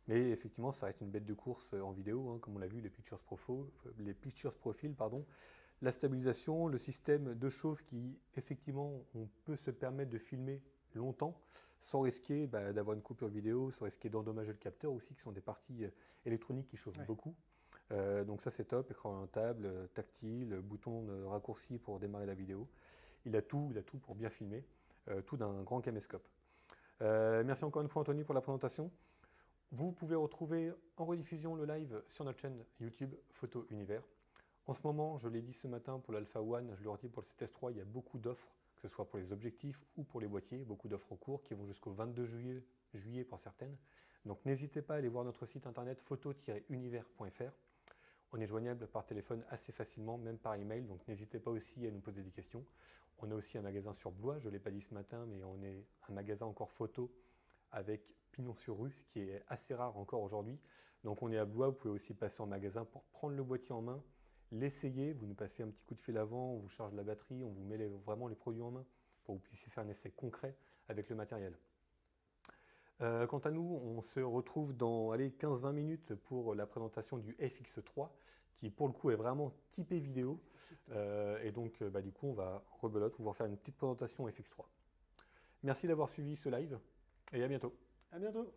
Mais effectivement, ça reste une bête de course en vidéo, hein, comme on l'a vu, les Pictures Profile, pardon. La stabilisation, le système de chauffe qui, effectivement, on peut se permettre de filmer longtemps sans risquer d'avoir une coupure vidéo, sans risquer d'endommager le capteur aussi, qui sont des parties électroniques qui chauffent beaucoup. Donc ça c'est top, écran orientable, tactile, bouton de raccourci pour démarrer la vidéo. Il a tout pour bien filmer, tout d'un grand caméscope. Merci encore une fois Anthony pour la présentation. Vous pouvez retrouver en rediffusion le live sur notre chaîne YouTube Photo Univers. En ce moment, je l'ai dit ce matin pour l'Alpha One, je le redis pour le 7S3, il y a beaucoup d'offres, que ce soit pour les objectifs ou pour les boîtiers, beaucoup d'offres en cours qui vont jusqu'au 22 juillet pour certaines. Donc n'hésitez pas à aller voir notre site internet photo-univers.fr. On est joignable par téléphone assez facilement, même par email, donc n'hésitez pas aussi à nous poser des questions. On a aussi un magasin sur Blois, je ne l'ai pas dit ce matin, mais on est un magasin encore photo avec pignon sur rue, ce qui est assez rare encore aujourd'hui. Donc on est à Blois, vous pouvez aussi passer en magasin pour prendre le boîtier en main, l'essayer, vous nous passez un petit coup de fil avant, on vous charge la batterie, on vous met vraiment les produits en main pour que vous puissiez faire un essai concret avec le matériel. Quant à nous, on se retrouve dans 15-20 minutes pour la présentation du FX3, qui pour le coup est vraiment typé vidéo. Et donc, du coup, on va rebelote pouvoir faire une petite présentation FX3. Merci d'avoir suivi ce live et à bientôt. À bientôt.